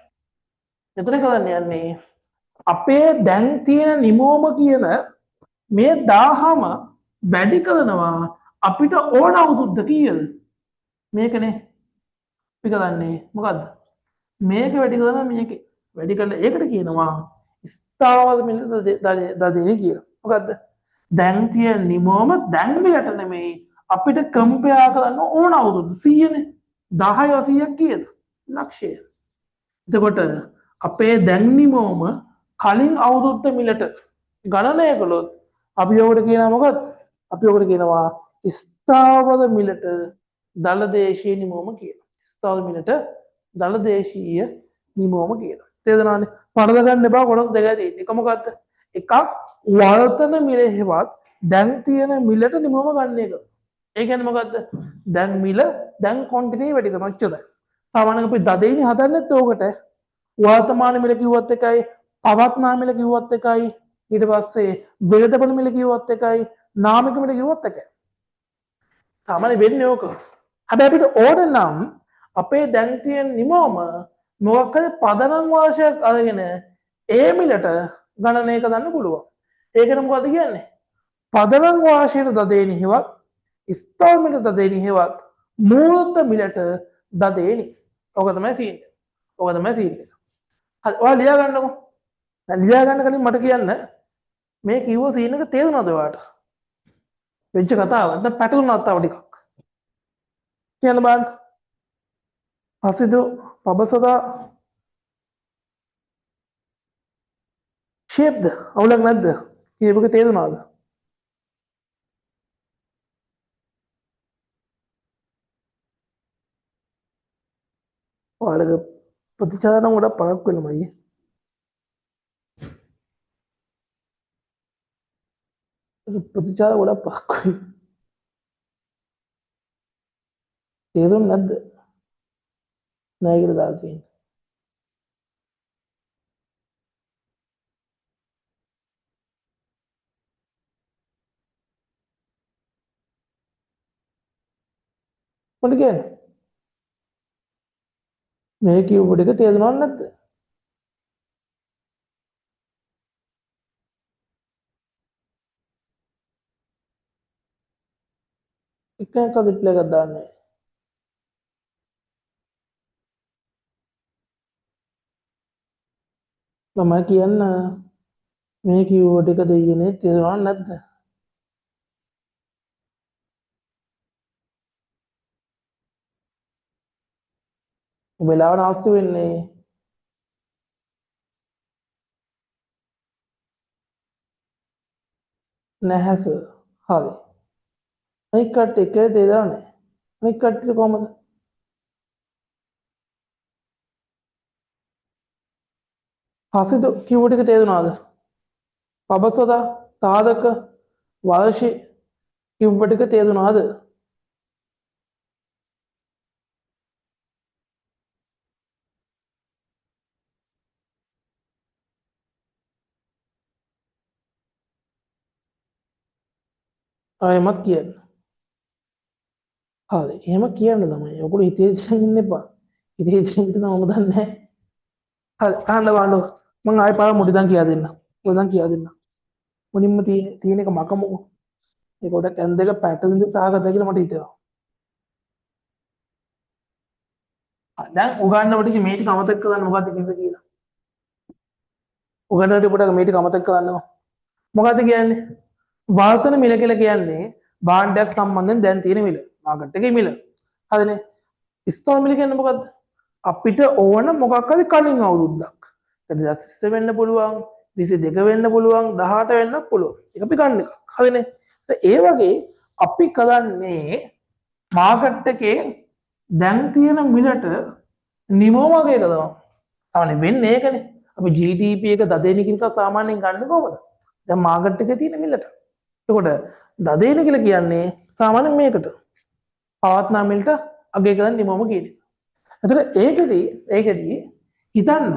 මෙතන කරන්න යන්නේ අපේ දැන් තියෙන නිමෝම කියන මේ 1000ම වැඩි කරනවා අපිට ඕන අවුරුද්ද කීයද මේකනේ අපි කරන්නේ මොකද්ද මේක වැඩි කරනවා මේක වැඩි කරලා ඒකට කියනවා ස්ථාවර මිල දදේ කියලා මොකද්ද දැන් තියෙන නිමෝම දැන් මිලට නෙමෙයි අපිට කම්පයා කරන්න ඕන අවුරුද්ද 100නේ 10 100ක් කීයද ලක්ෂය එතකොට අපේ දැන් නිමෝම කලින් අවුරුද්ද මිලට ගණනය කළොත් අපි ඔකට කියනවා මොකක්ද අපි ඔකට කියනවා ස්ථාවර මිලට දල දේශීය නිමෝම කියනවා ස්ථාවර මිලට දල දේශීය නිමෝම කියනවා තේරුණානේ පරද ගන්න එපා කොටස් දෙකයි තියෙන්නේ එක මොකද්ද එකක් වර්තන මිලෙහිවත් දැන් තියෙන මිලට නිමෝම ගන්න එක ඒ කියන්නේ මොකද්ද දැන් මිල දැන් quantity වැඩි කරනවා එච්චරයි සාමාන්‍යයෙන් අපි දදේනේ හදන්නෙත් ඕකට වර්තමාන මිල කිව්වත් එකයි පවත්නා මිල කිව්වත් එකයි ඊට පස්සේ වෙළඳපොළ මිල කිව්වත් එකයි නාමික මිල කිව්වත් එකයි සාමාන්‍ය වෙන්නේ ඕක හැබැයි අපිට ඕන නම් අපේ දැන් තියෙන නිමෝම මොකක් හරි පදනම් වාර්ෂයක් අරගෙන ඒ මිලට ගණනය කරන්න පුළුවන් ඒකට මොකද කියන්නේ පදනම් වාර්ෂයට දදේනි හෙවත් ස්ථාවර මිලට දදේනි හෙවත් මූර්ත මිලට දදේනි ඕක තමයි සීන් ඕක තමයි සීන් එක හරි ඔයාලා ලියා ගන්නකො දැන් ලියා ගන්න කලින් මට කියන්න මේ කිව්ව සීන් එක තේරුණාද ඔයාලට වෙච්ච කතාව නැත්නම් පැටලුණාද තව ටිකක් කියන්න බලන්න පස්සේ පබසදා ෂේප්ද අවුලක් නැද්ද කියපුවක තේරුණාද ඔයාලගේ ප්‍රතිචාර නම් ගොඩක් පරක් වෙනවා අයියේ ප්‍රතිචාර ගොඩක් පරක් වෙයි තේරුම් නැද්ද නෑ කියලා දාලා තියෙන්නේ මොකද කියන්නේ මේ කියපු ටික තේරුණාද නැද්ද එකක් රිප්ලයි එකක් දාන්නේ මම කියන්න මේ කියපු ටික දෙයියනේ තේරුණාද නැද්ද වෙලාව නාස්ති වෙන්නේ නැහැ සර් හරි අනිත් කට්ටිය එකේ තේරුණා නැහැ අනිත් කට්ටිය කොහමද හසිත කිව්ව ටික තේරුණාද පබසදා සාධක වර්ෂි කිව්ව ටික තේරුණාද ආයෙමත් කියන්න හරි එහෙම කියන්න තමයි ඔයගොල්ලෝ හිතේ ඉඳන් ඉන්න එපා හිතේ ඉඳන් මම දන්නේ නැහැ හරි අහන්න බලන්න මම ආයෙ පාර මුඩිදන් කියා දෙන්න මුඩිදන් කියා දෙන්න මුලින්ම තියෙන එක මකමුකෝ ඒක ගොඩක් ඇන් දෙක පැටර්න් දෙක සාගත කියලා මට හිතෙනවා දැන් උගන්නවට මේ ටික අමතක කරන්න මොකද්ද කිව්වේ කියලා උගන්නවට පොඩක් මේ ටික අමතක කරන්නකො මොකද්ද කියන්නේ වර්තන මිල කියලා කියන්නේ භාණ්ඩයක් සම්බන්ධයෙන් දැන් තියෙන මිල මාකට් එකේ මිල හරිනේ ස්ථාවර මිල කියන්නේ මොකද්ද අපිට ඕන මොකක් හරි කලින් අවුරුද්දක් 2020 වෙන්න පුළුවන් 22 වෙන්න පුළුවන් 18 වෙන්න පුළුවන් ඒක අපි ගන්න එක හරිනේ ඒ වගේ අපි කරන්නේ මාකට් එකේ දැන් තියෙන මිලට නිමෝම වගේ එකදවා සාමාන්‍යයෙන් වෙන්නේ ඒකනේ අපි GDP එක දදේන කියලා සාමාන්‍යයෙන් ගන්න කොහොමද දැන් මාකට් එකේ තියෙන මිලට එතකොට දදේන කියලා කියන්නේ සාමාන්‍යයෙන් මේකට පවත්නා මිලට අගය කරන් නිමෝම කියන්නේ එතකොට ඒකෙදී හිතන්න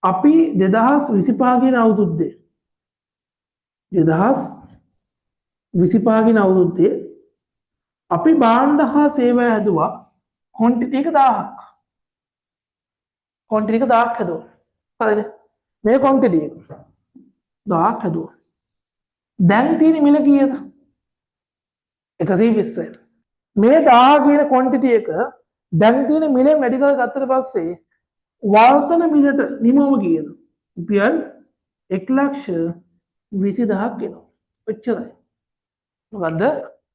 අපි 2025 කියන අවුරුද්දේ 2025 කියන අවුරුද්දේ අපි භාණ්ඩ හා සේවා හැදුවා කොන්ටිටි එක 1000ක්. කොන්ටිටි එක 1000ක් හැදුවා. හරිද? මේ කොන්ටිටි එක 1000ක් හැදුවා. දැන් තියෙන මිල කීයද? 120යි. මේ 1000 කියන කොන්ටිටි එක දැන් තියෙන මිලෙන් වැඩි කරලා ගත්තට පස්සේ වර්තන මිලට නිමවම කීයද? රුපියල් 1,20,000ක් එනවා. ඔච්චරයි. මොකද්ද?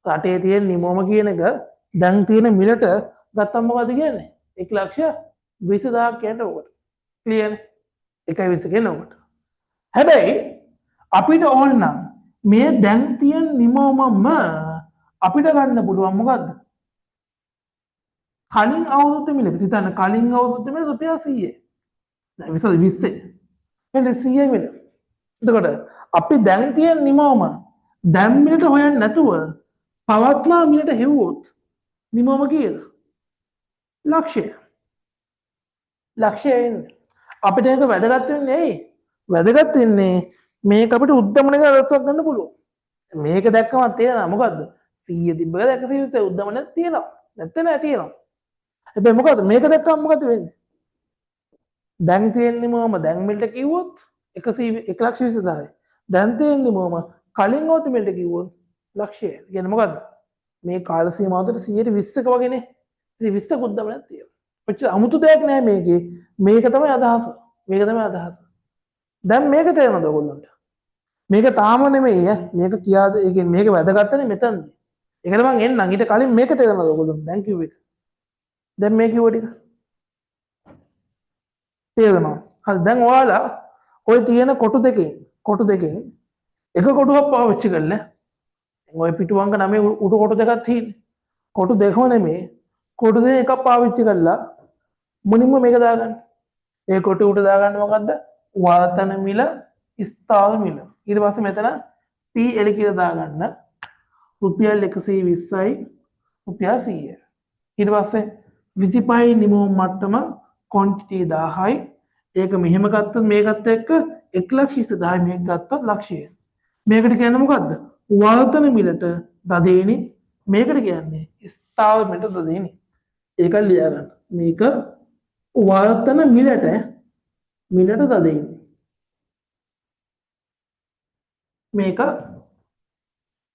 රටේ තියෙන නිමවම කියන එක දැන් තියෙන මිලට ගත්තම මොකද කියන්නේ 1,20,000ක් කියන්න ඕකට ක්ලියර් 1,20 කියන ඕකට හැබැයි අපිට ඕන නම් මේ දැන් තියෙන නිමවමම අපිට ගන්න පුළුවන් මොකද්ද කලින් අවුරුද්ද මිල හිතන්න කලින් අවුරුද්ද මිල රුපියල් 100 දැන් 20 එතන 100 මිල එතකොට අපි දැන් තියෙන නිමවම දැන් මිලට හොයන්න නැතුව පවත්නා මිලට හෙව්වොත් නිමවම කීයද ලක්ෂයෙන් අපිට ඒක වැදගත් වෙන්නේ ඇයි වැදගත් වෙන්නේ මේක අපිට උද්දමනක අදසක් ගන්න පුළුවන් මේක දැක්කම තේරෙනවා මොකද්ද 100 තිබ්බ 120 උද්දමනක් තියෙනවා නැත්නම් නෑ තියෙනවා හැබැයි මොකද්ද මේක දැක්කම මොකද වෙන්නේ දැන් තියෙන්නේ මොම දැන් මිලට කිව්වොත් 1,20,000යි දැන් තියෙන්නේ මොම කලින් ඕත මිලට කිව්වොත් ලක්ෂය කියන්නේ මොකද්ද මේ කාල සීමාවට 120ක වගේනේ 20ක උද්දමනක් තියෙනවා ඔච්චර අමුතු දෙයක් නෑ මේකේ මේක තමයි අදහස දැන් මේක තේරෙනවද ඔයගොල්ලන්ට මේක තාම නෙමෙයි මේක කියාද ඒ කියන්නේ මේක වැදගත්නේ මෙතනදී ඒකට මම එන්නම් ඊට කලින් මේක තේරෙනවද ඔයගොල්ලන්ට දැන් කිව්ව එක දැන් මේ කිව්ව ටික තේරෙනවා හරි දැන් ඔයාලා ඔය තියෙන කොටු දෙකෙන් එක කොටුවක් පාවිච්චි කරලා ඔය පිටුවංග 9 උඩු කොටු දෙකක් තියෙන්නේ කොටු දෙකම නෙමෙයි කොටු දෙක එකක් පාවිච්චි කරලා මුලින්ම මේක දාගන්න ඒ කොටු උඩ දාගන්න මොකද්ද වාතන මිල ස්ථාවර මිල ඊට පස්සේ මෙතන PL කියලා දාගන්න රුපියල් 120යි රුපියල් 100යි ඊට පස්සේ 25යි නිමෝම් මට්ටම ක්වොන්ටිටි 1000යි ඒක මෙහෙම ගත්තොත් මේකත් එක්ක 1,20,000යි මේක ගත්තොත් ලක්ෂය මේකට කියන්නේ මොකද්ද වාතන මිලට දදේනි මේකට කියන්නේ ස්ථාවර මිලට දදේනි ඒක ලියා ගන්න මේක වර්තන මිලට දදෙන්නේ මේක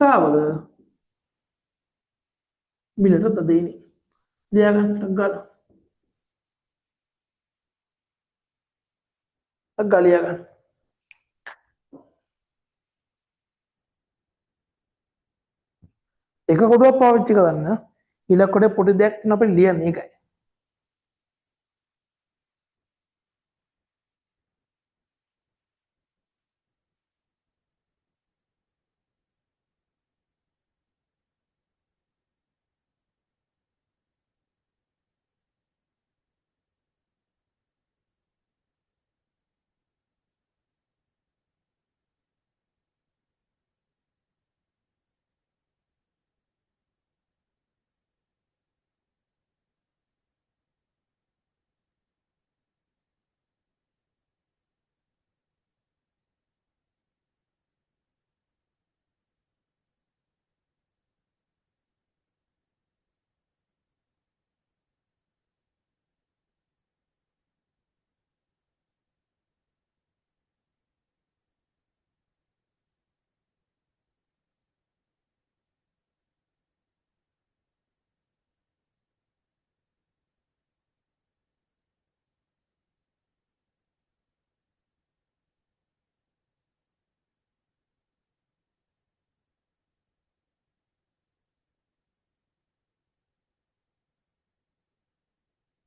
ස්ථාවර මිලට දදෙන්නේ ලියාගන්න ලියාගන්න එක කොටුවක් පාවිච්චි කරන්න ඉලක්කඩ පොඩි දෙයක් තියෙන අපිට ලියන්න ඒකයි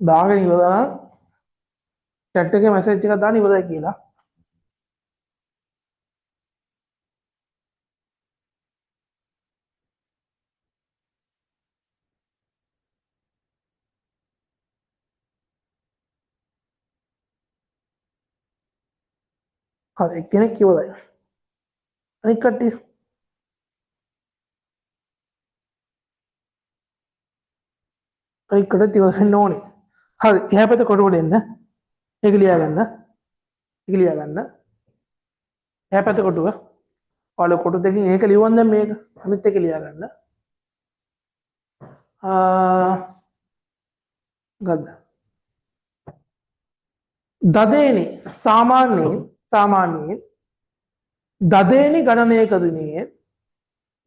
දාගෙන ඉවරලා chat එකේ message එකක් දාන්න ඉවරයි කියලා හරි එක්කෙනෙක් කිව්වද? අනික කට්ටිය අනික කට්ටිය ඉවසන්න ඕනේ. හරි එහා පැත්තේ කොටුවට එන්න. ඒක ලියා ගන්න. ඒක ලියා ගන්න. එහා පැත්තේ කොටුව. ඔයාලා කොටු දෙකකින් ඒක ලියවන්න දැන් මේක. අනිත් එක ලියා ගන්න. ගද්ද. දදේනි සාමාන්‍යයෙන් දදේනි ගණනය කරනුයේ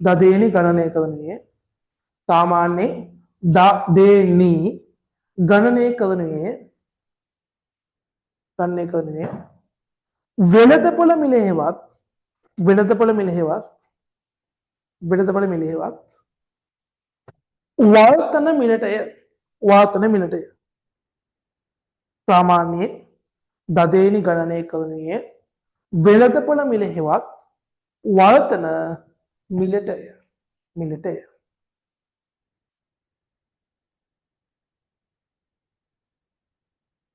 දදේනි ගණනය කරනුයේ සාමාන්‍යයෙන් දදේනි ගණනය කරනුයේ වෙළඳපොළ මිලේවත් වෙළඳපොළ මිලේවත් වාතන මිලටය සාමාන්‍යයෙන් දදේනි ගණනය කරනුයේ වෙළඳපොළ මිලෙහිවත් වර්තන මිලටය.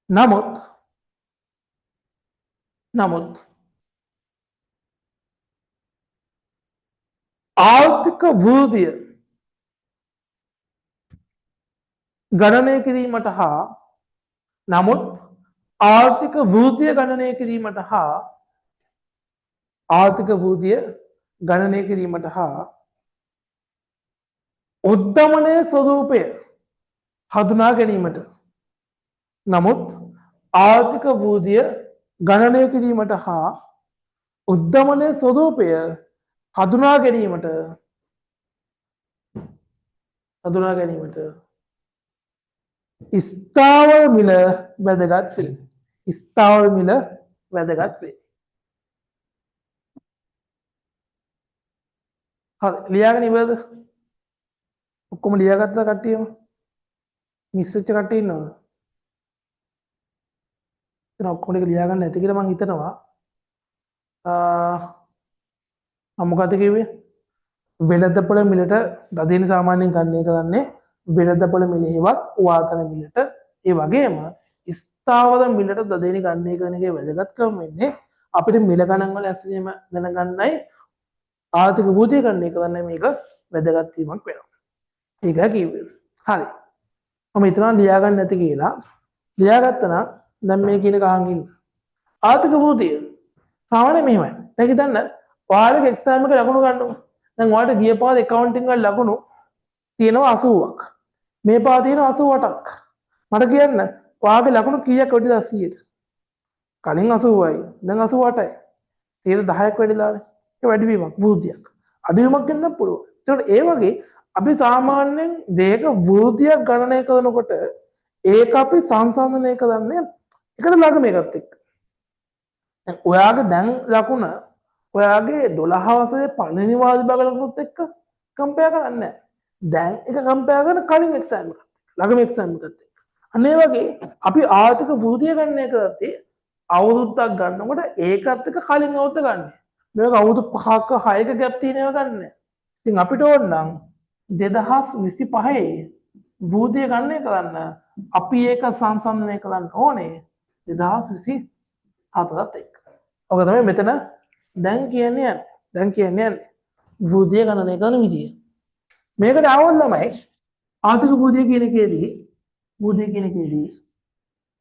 නමුත් ආර්ථික වෘද්ධිය ගණනය කිරීමට හා ආර්ථික වෘද්ධිය ගණනය කිරීමට හා උද්ධමනය ස්වරූපය හඳුනා ගැනීමට ආර්ථික වෘද්ධිය ගණනය කිරීමට හා උද්ධමනය ස්වරූපය හඳුනා ගැනීමට ස්ථාවර මිල වැදගත් වේ. ස්ථාවර මිල වැදගත් වේ. හරි ලියාගෙන ඉවරද? ඔක්කොම ලියාගත්ත කට්ටියම මිස් වෙච්ච කට්ටිය ඉන්නවද? එතන ඔක්කොම ටික ලියාගන්න නැති කියලා මං හිතනවා. මොකද කිව්වේ? වෙළඳපොළ මිලට දදේනි සාමාන්‍යයෙන් ගණනය කරන්නේ වෙළඳපොළ මිලෙහිවත් වාතන මිලට. ඒ වගේම ස්ථාවර මිලට දදේනි ගණනය කරන එකේ වැදගත්කම වෙන්නේ අපිට මිල ගණන් වල ඇසීම දැනගන්නයි ආර්ථික වෘද්ධිය ගණනය කරන්න මේක වැදගත් වීමක් වෙනවා. ඒකයි කිව්වේ. හරි. මම හිතනවා ලියාගන්න නැති කියලා. ලියාගත්තා නම් දැන් මේ කියන කහන් ඉන්න. ආර්ථික වෘද්ධිය සාමාන්‍යයෙන් මෙහෙමයි. දැන් හිතන්න ඔයාලගේ එක්සෑම් එක ලකුණු ගන්නකො. දැන් ඔයාලට ගිය පාර ඇකවුන්ටිං වල ලකුණු තියෙනවා 80ක්. මේ පාර තියෙනවා 88ක්. මට කියන්න ඔයාලගේ ලකුණු කීයක් වැඩිද 100ට? කලින් 80යි. දැන් 88යි. 10ක් වැඩිලානේ. ඒක වැඩිවීමක් වෘද්ධියක්. අඩුවීමක් වෙන්න පුළුවන්. ඒකට ඒ වගේ අපි සාමාන්‍යයෙන් දෙයක වෘද්ධියක් ගණනය කරනකොට ඒක අපි සංසන්දනය කරන්නේ එකට ළඟම එකත් එක්ක. දැන් ඔයාගේ දැන් ලකුණ ඔයාගේ 12 වසරේ පළවෙනි වාර්ෂික භාග ලකුණුත් එක්ක කම්පෙයාර් කරන්නේ නැහැ. දැන් ඒක කම්පෙයාර් කරන කලින් එක්සෑම් එකත් ළඟම එක්සෑම් එකත් එක්ක. අන්න ඒ වගේ අපි ආර්ථික වෘද්ධිය ගණනය කරද්දී අවුරුද්දක් ගන්නකොට ඒකත් එක්ක කලින් අවුරුද්ද ගන්න. මේක අවුරුදු 5ක 6ක ගැප් තියෙනව ගන්න. ඉතින් අපිට ඕන නම් 2025 වෘද්ධිය ගණනය කරන්න අපි ඒක සංසන්දනය කරන්න ඕනේ 2024ත් එක්ක. ඔක තමයි මෙතන දැන් කියන්නේ වෘද්ධිය ගණනය කරන විදිය. මේකට ආවොත් ළමයි ආර්ථික වෘද්ධිය කියන එකේදී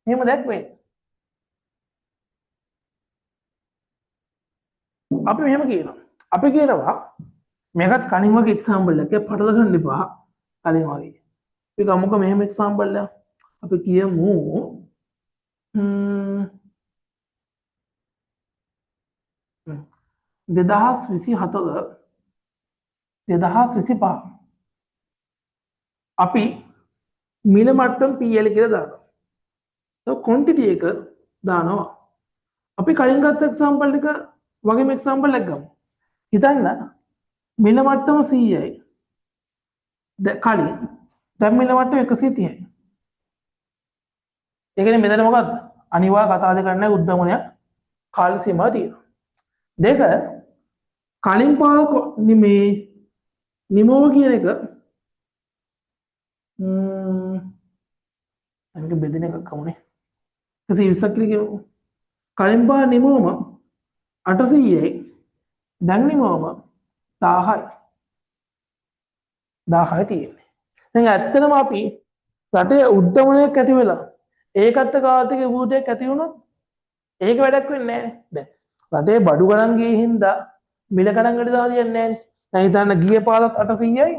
එහෙම දැක්වෙන්නේ. අපි මෙහෙම කියනවා. අපි කියනවා මේකත් කලින් වගේ එක්සැම්පල් එකක් පටල ගන්න එපා. කලින් වගේ. අපි ගමුක මෙහෙම එක්සැම්පල් එකක්. අපි කියමු 2025 අපි මිල මට්ටම් PL කියලා දානවා. તો quantity එක දානවා. අපි කලින් ගත්ත එක්සැම්පල් එක වගේම එක්සැම්පල් එකක් ගමු. හිතන්න මිල මට්ටම 100යි. කලින් දැන් මිල මට්ටම 130යි. ඒ කියන්නේ මෙතන මොකද්ද? අනිවාර්ය කතා දෙක කරන්නේ උද්දමනයක් කාල සීමාව තියෙනවා. දෙක කලින් පාර මේ නිමෝව කියන එක අනික බෙදෙන එකක් කමුනේ. 120ක් කියලා කියමු. කලින් පාර නිමෝම 800යි දැන් නිමවම 1000යි 1000යි තියෙන්නේ. දැන් ඇත්තටම අපි රටේ උද්දමනයක් ඇති වෙලා ඒකත් එක්ක ආර්ථික වෘද්ධියක් ඇති වුණොත් ඒක වැඩක් වෙන්නේ නැහැ. දැන් රටේ බඩු ගණන් ගියේ හින්දා මිල ගණන් වලට දාලා දෙන්නේ නැහැ. දැන් හිතන්න ගිය පාරත් 800යි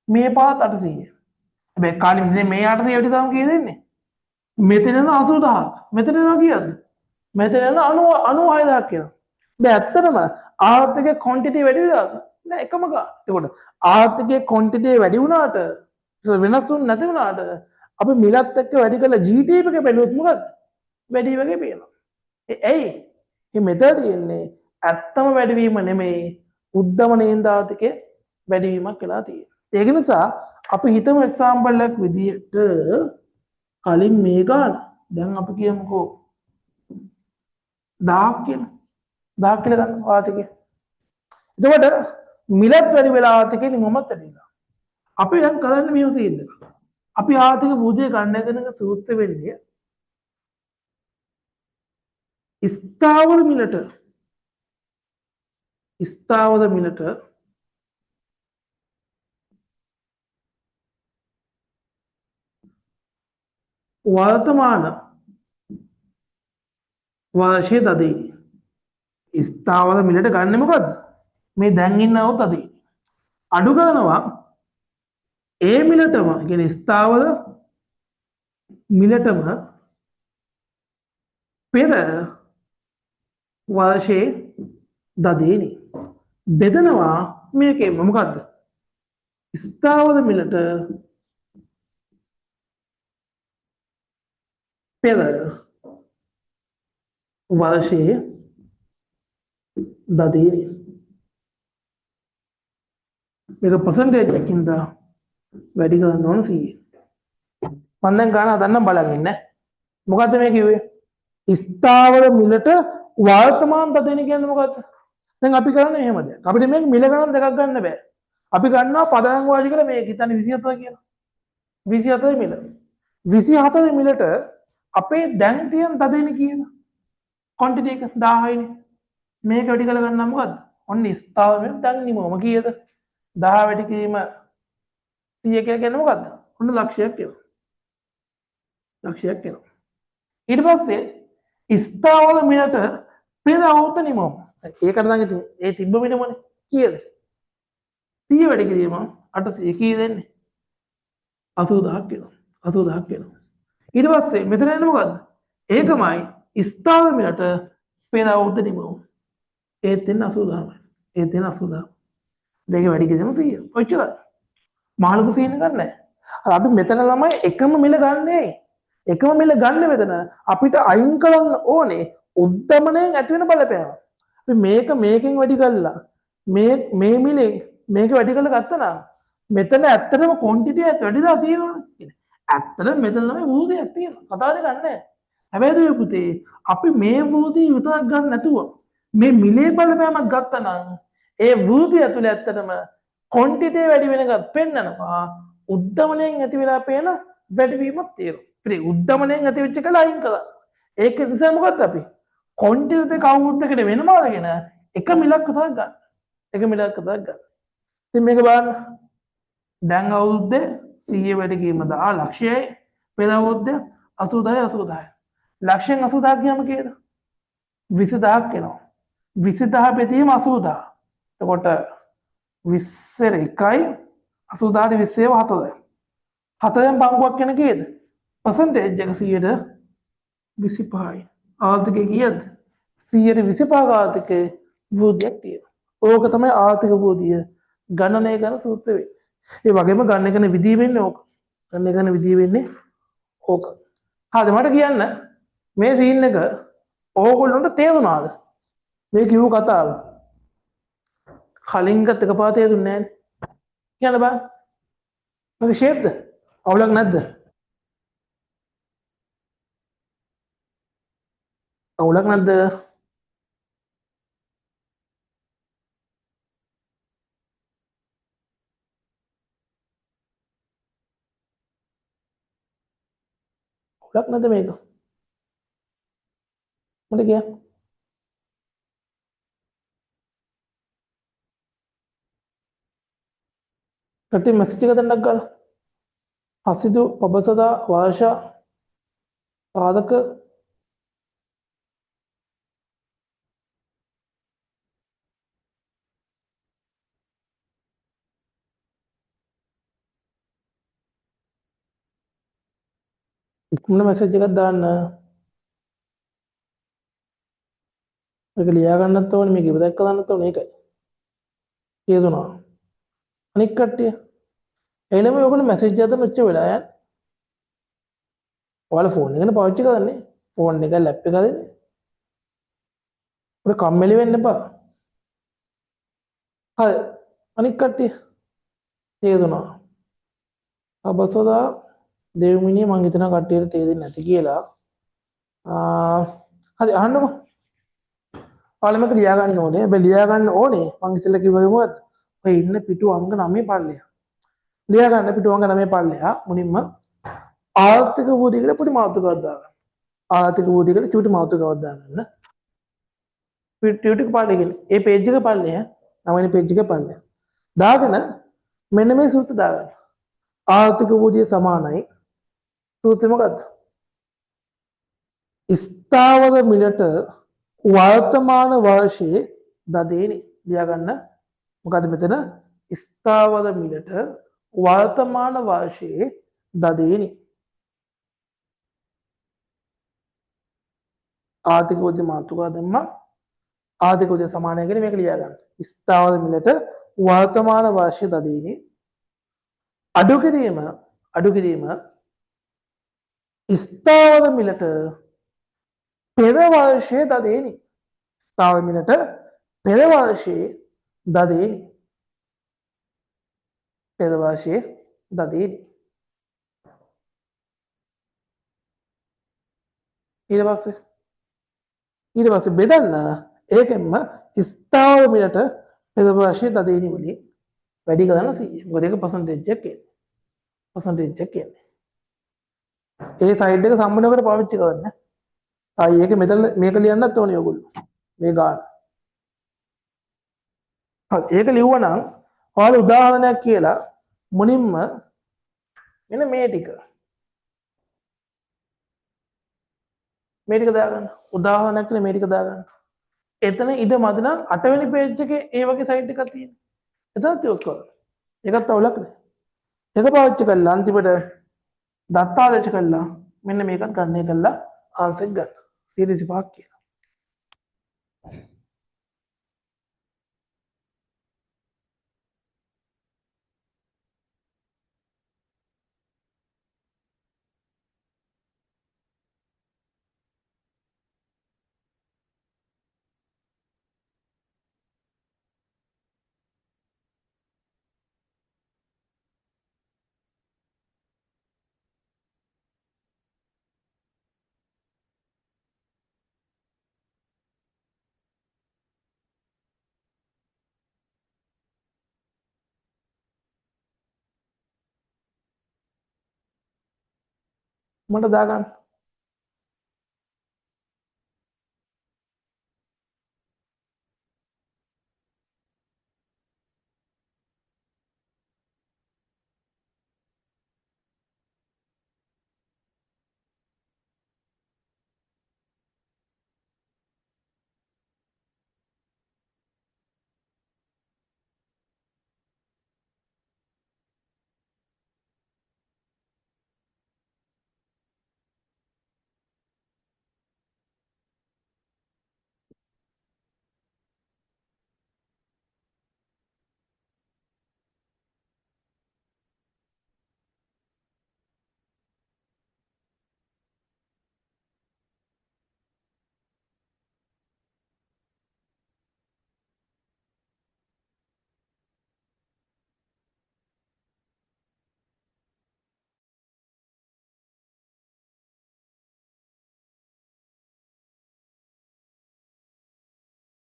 මේ පාරත් 800යි. හැබැයි කාලේ මේ 800 වට තාම කී දෙන්නේ? මෙතන 80000ක්. මෙතන යනවා කීයද? මෙතන යන 96000ක් කියනවා. දැන් ඇත්තටම ආර්ථික ක්වොන්ටිටි වැඩි වෙලාද? නෑ එකම ගාන. ඒකට ආර්ථිකයේ ක්වොන්ටිටි වැඩි වුණාට වෙනස්ුන් නැති වුණාට අපි මිලත් එක්ක වැඩි කළ GDP එක බැලුවොත් මොකද? වැඩි වගේ පේනවා. ඇයි? මේ මෙතන තියෙන්නේ ඇත්තම වැඩිවීම නෙමෙයි උද්දමනයෙන් ආර්ථිකයේ වැඩිවීමක් වෙලා තියෙන්නේ. ඒක නිසා අපි හිතමු එක්සැම්පල් එකක් විදිහට කලින් මේ ගාන දැන් අපි කියමුකෝ 1000ක් කියලා. 1000ක් කියලා ගන්න ආර්ථිකය. එතකොට මිලත් වැඩි වෙලා ආර්ථිකේ නිමමත් වැඩි වෙලා. අපි දැන් කරන්නේ මෙහෙම සීන් එක. අපි ආර්ථික වෘද්ධිය ගන්න එක සූත්‍ර වෙන්නේ ස්ථාවර මිලට වර්තමාන වර්ෂයේ තදේ ස්ථාවර මිලට ගන්න මොකද්ද? මේ දැන් ඉන්නව තදේ. අඩු කරනවා ඒ මිලටම කියන්නේ ස්ථාවර මිලටම පෙර වර්ෂයේ දදේනි. බෙදනවා මේකේ මොකද්ද? ස්ථාවර මිලට පෙර වර්ෂයේ දදේනි. මේක පර්සන්ටේජ් එකකින් දා වැඩි කරන්න ඕන 100. මම දැන් ගන්න හදන්නම් බලන් ඉන්න. මොකද්ද මේ කිව්වේ? ස්ථාවර මිලට වර්තමාන දදේනි කියන්නේ මොකද්ද? දැන් අපි කරන්නේ එහෙම දෙයක්. අපිට මේක මිල ගණන් දෙකක් ගන්න බෑ. අපි ගන්නවා පදනම් වාචිකල මේක හිතන්නේ 27 කියලා. 27 මිල. 27 මිලට අපේ දැන් තියෙන තදේනි කියන ක්වොන්ටිටි එක 1000යිනේ. මේක වැඩි කරලා ගන්නවා මොකද්ද? ඔන්න ස්ථාවර මිල දැන් නිමවම කීයද? 10 වැඩි කිරීම 100 කියලා කියන්නේ මොකද්ද? ඔන්න ලක්ෂයක් එනවා. ලක්ෂයක් එනවා. ඊට පස්සේ ස්ථාවර මිලට පෙර අවුරුද්ද නිමවම. ඒකට නම් ඉතින් ඒ තිබ්බ මිලමනේ. කීයද? 100 වැඩි කිරීම 800 කී දෙන්නේ? 80000ක් වෙනවා. 80000ක් වෙනවා. ඊට පස්සේ මෙතන එන්නේ මොකද්ද? ඒකමයි ස්ථාවර මිලට පෙර අවුරුද්ද නිමවම. ඒත් එන්නේ 80000යි. ඒත් එන්නේ 80000. දෙක වැඩි කිරීම 100. ඔච්චරයි. මාළුක සීන් එකක් නැහැ. අපි මෙතන ළමයි එකම මිල ගන්නෑ. එකම මිල ගන්න මෙතන අපිට අයින් කරන්න ඕනේ උද්දමනයෙන් ඇති වෙන බලපෑම. අපි මේක මේකෙන් වැඩි කළා. මේ මිලෙන් මේක වැඩි කරලා ගත්තා නම් මෙතන ඇත්තටම ක්වොන්ටිටි එක වැඩිලා තියෙනවනේ. ඇත්තටම මෙතන ළමයි වෘද්ධියක් තියෙනවා. කතා දෙකක් නැහැ. හැබැයි දුවේ පුතේ අපි මේ වෘද්ධිය විතරක් ගන්න නැතුව මේ මිලේ බලපෑමක් ගත්තා නම් ඒ වෘද්ධිය ඇතුලේ ඇත්තටම ක්වොන්ටිටි වැඩි වෙන එක පෙන්නනවා. උද්දමනයෙන් ඇති වෙලා පේන වැඩිවීමක් තියෙනවා. ඉතින් උද්දමනයෙන් ඇති වෙච්ච එක අයින් කළා. ඒක නිසා මොකද්ද අපි ක්වොන්ටිටි දෙක අවුරුද්දකට වෙනම අරගෙන එක මිලක් විතරක් ගන්න. එක මිලක් විතරක් ගන්න. ඉතින් මේක බලන්න. දැන් අවුරුද්දේ 100 වැඩි කිරීම 10 ලක්ෂයයි. පෙර අවුරුද්දේ 80000යි 80000යි. ලක්ෂයෙන් 80000ක් ගියම කීයද? 20000ක් එනවා. 20000 බෙදීම 80000. එතකොට 20 එකයි 80000ට 20 ඒවා 4යි. 4ෙන් බංගුවක් වෙන කීයද? පර්සන්ටේජ් එක 125යි. ආර්ථිකය කීයද? 125ක ආර්ථිකයේ වෘද්ධියක් තියෙනවා. ඕක තමයි ආර්ථික වෘද්ධිය ගණනය කරන සූත්‍ර වෙන්නේ. ඒ වගේම ගන්න එකන විදිහ වෙන්නේ ඕක. ගන්න එකන විදිහ වෙන්නේ ඕක. හරිද? මට කියන්න මේ සීන් එක ඕගොල්ලන්ට තේරුණාද? මේ කිව්ව කතාව. කලින්ගත් එකපාරට තේරුන්නේ නැහැ. කියන්න බෑ. මේක ෂේප්ද? අවුලක් නැද්ද? අවුලක් නැද්ද? අවුලක් නැද්ද මේක? මට කියන්න. කට්ටිය මැසේජ් එක දෙන්නක් ගාලා. හසිදු පබසදා වාර්ෂා සාධක ඉක්මනට මැසේජ් එකක් දාන්න. මේක ලියා ගන්නත් ඕනේ මේක ඉවදක් කරන්නත් ඕනේ ඒකයි. තේරුණා? අනික් කට්ටිය එළම ඔයගොල්ලෝ මැසේජ් එකක් දාන්න ඔච්චර වෙලා යන්නේ. ඔයාලා ෆෝන් එකනේ පාවිච්චි කරන්නේ. ෆෝන් එක ලැප් එක හදන්නේ. ඔය කම්මැලි වෙන්න එපා. හරි. අනික් කට්ටිය තේරුණා? අබසදා දෙව්මිනිය මං හිතනවා කට්ටියට තේරෙන්නේ නැති කියලා. හරි අහන්නකෝ. ඔයාලා මේක ලියා ගන්න ඕනේ. හැබැයි ලියා ගන්න ඕනේ මං ඉස්සෙල්ලා කිව්වා මොකද්ද? ඔය ඉන්න පිටු අංග 9 පල්ලෙය. ලියා ගන්න පිටු අංග 9 පල්ලෙය මුලින්ම ආර්ථික වූදිකට පොඩි මාතෘකාවක් දාගන්න. ආර්ථික වූදිකට චූටි මාතෘකාවක් දාගන්න. ටියුටික් පල්ලෙ කියන්නේ ඒ පේජ් එක පල්ලෙය. 9 වෙනි පේජ් එක පල්ලෙය. දාගෙන මෙන්න මේ සූත්‍ර දාගන්න. ආර්ථික වූදිය සමානයි සූත්‍රය මොකද්ද? ස්ථාවර මිලට වර්තමාන වර්ෂයේ දදේනි. ලියා ගන්න. මොකද්ද මෙතන? ස්ථාවර මිලට වර්තමාන වර්ෂයේ දදේනි. ආර්ථික වෘද්ධි මාතෘකාව දැම්මා. ආර්ථික වෘද්ධිය සමානයි කියන මේක ලියා ගන්න. ස්ථාවර මිලට වර්තමාන වර්ෂයේ දදේනි. අඩු කිරීම ස්ථාවර මිලට පෙර වර්ෂයේ දදේනි. ස්ථාවර මිලට පෙර වර්ෂයේ දදේනි. පෙර වර්ෂයේ දදේනි. ඊට පස්සේ බෙදන්න ඒකෙන්ම ස්ථාවර මිලට පෙර වර්ෂයේ දදේනි වලින් වැඩි කරන්න 100. මොකද ඒක percentage එක කියන්නේ. percentage එක කියන්නේ. ඒ සයිඩ් එක සම්බන්ධ කරලා පාවිච්චි කරන්න. ආයි ඒක මෙතන මේක ලියන්නත් ඕනේ ඔයගොල්ලෝ. මේ ගාන. හරි ඒක ලිව්වනම් ඔයාලා උදාහරණයක් කියලා මුලින්ම මෙන්න මේ ටික දාගන්න. උදාහරණයක් කියලා මේ ටික දාගන්න. එතන ඉඩ මදි නම් 8 වෙනි පේජ් එකේ ඒ වගේ සයිඩ් එකක් තියෙනවා. එතනත් යූස් කරන්න. ඒකත් අවුලක් නෑ. ඒක පාවිච්චි කරලා අන්තිමට දත්තාදේශ කළා මෙන්න මේකත් ගන්න කළා ආන්සර් ගන්න. 125ක් කියලා. මට දාගන්න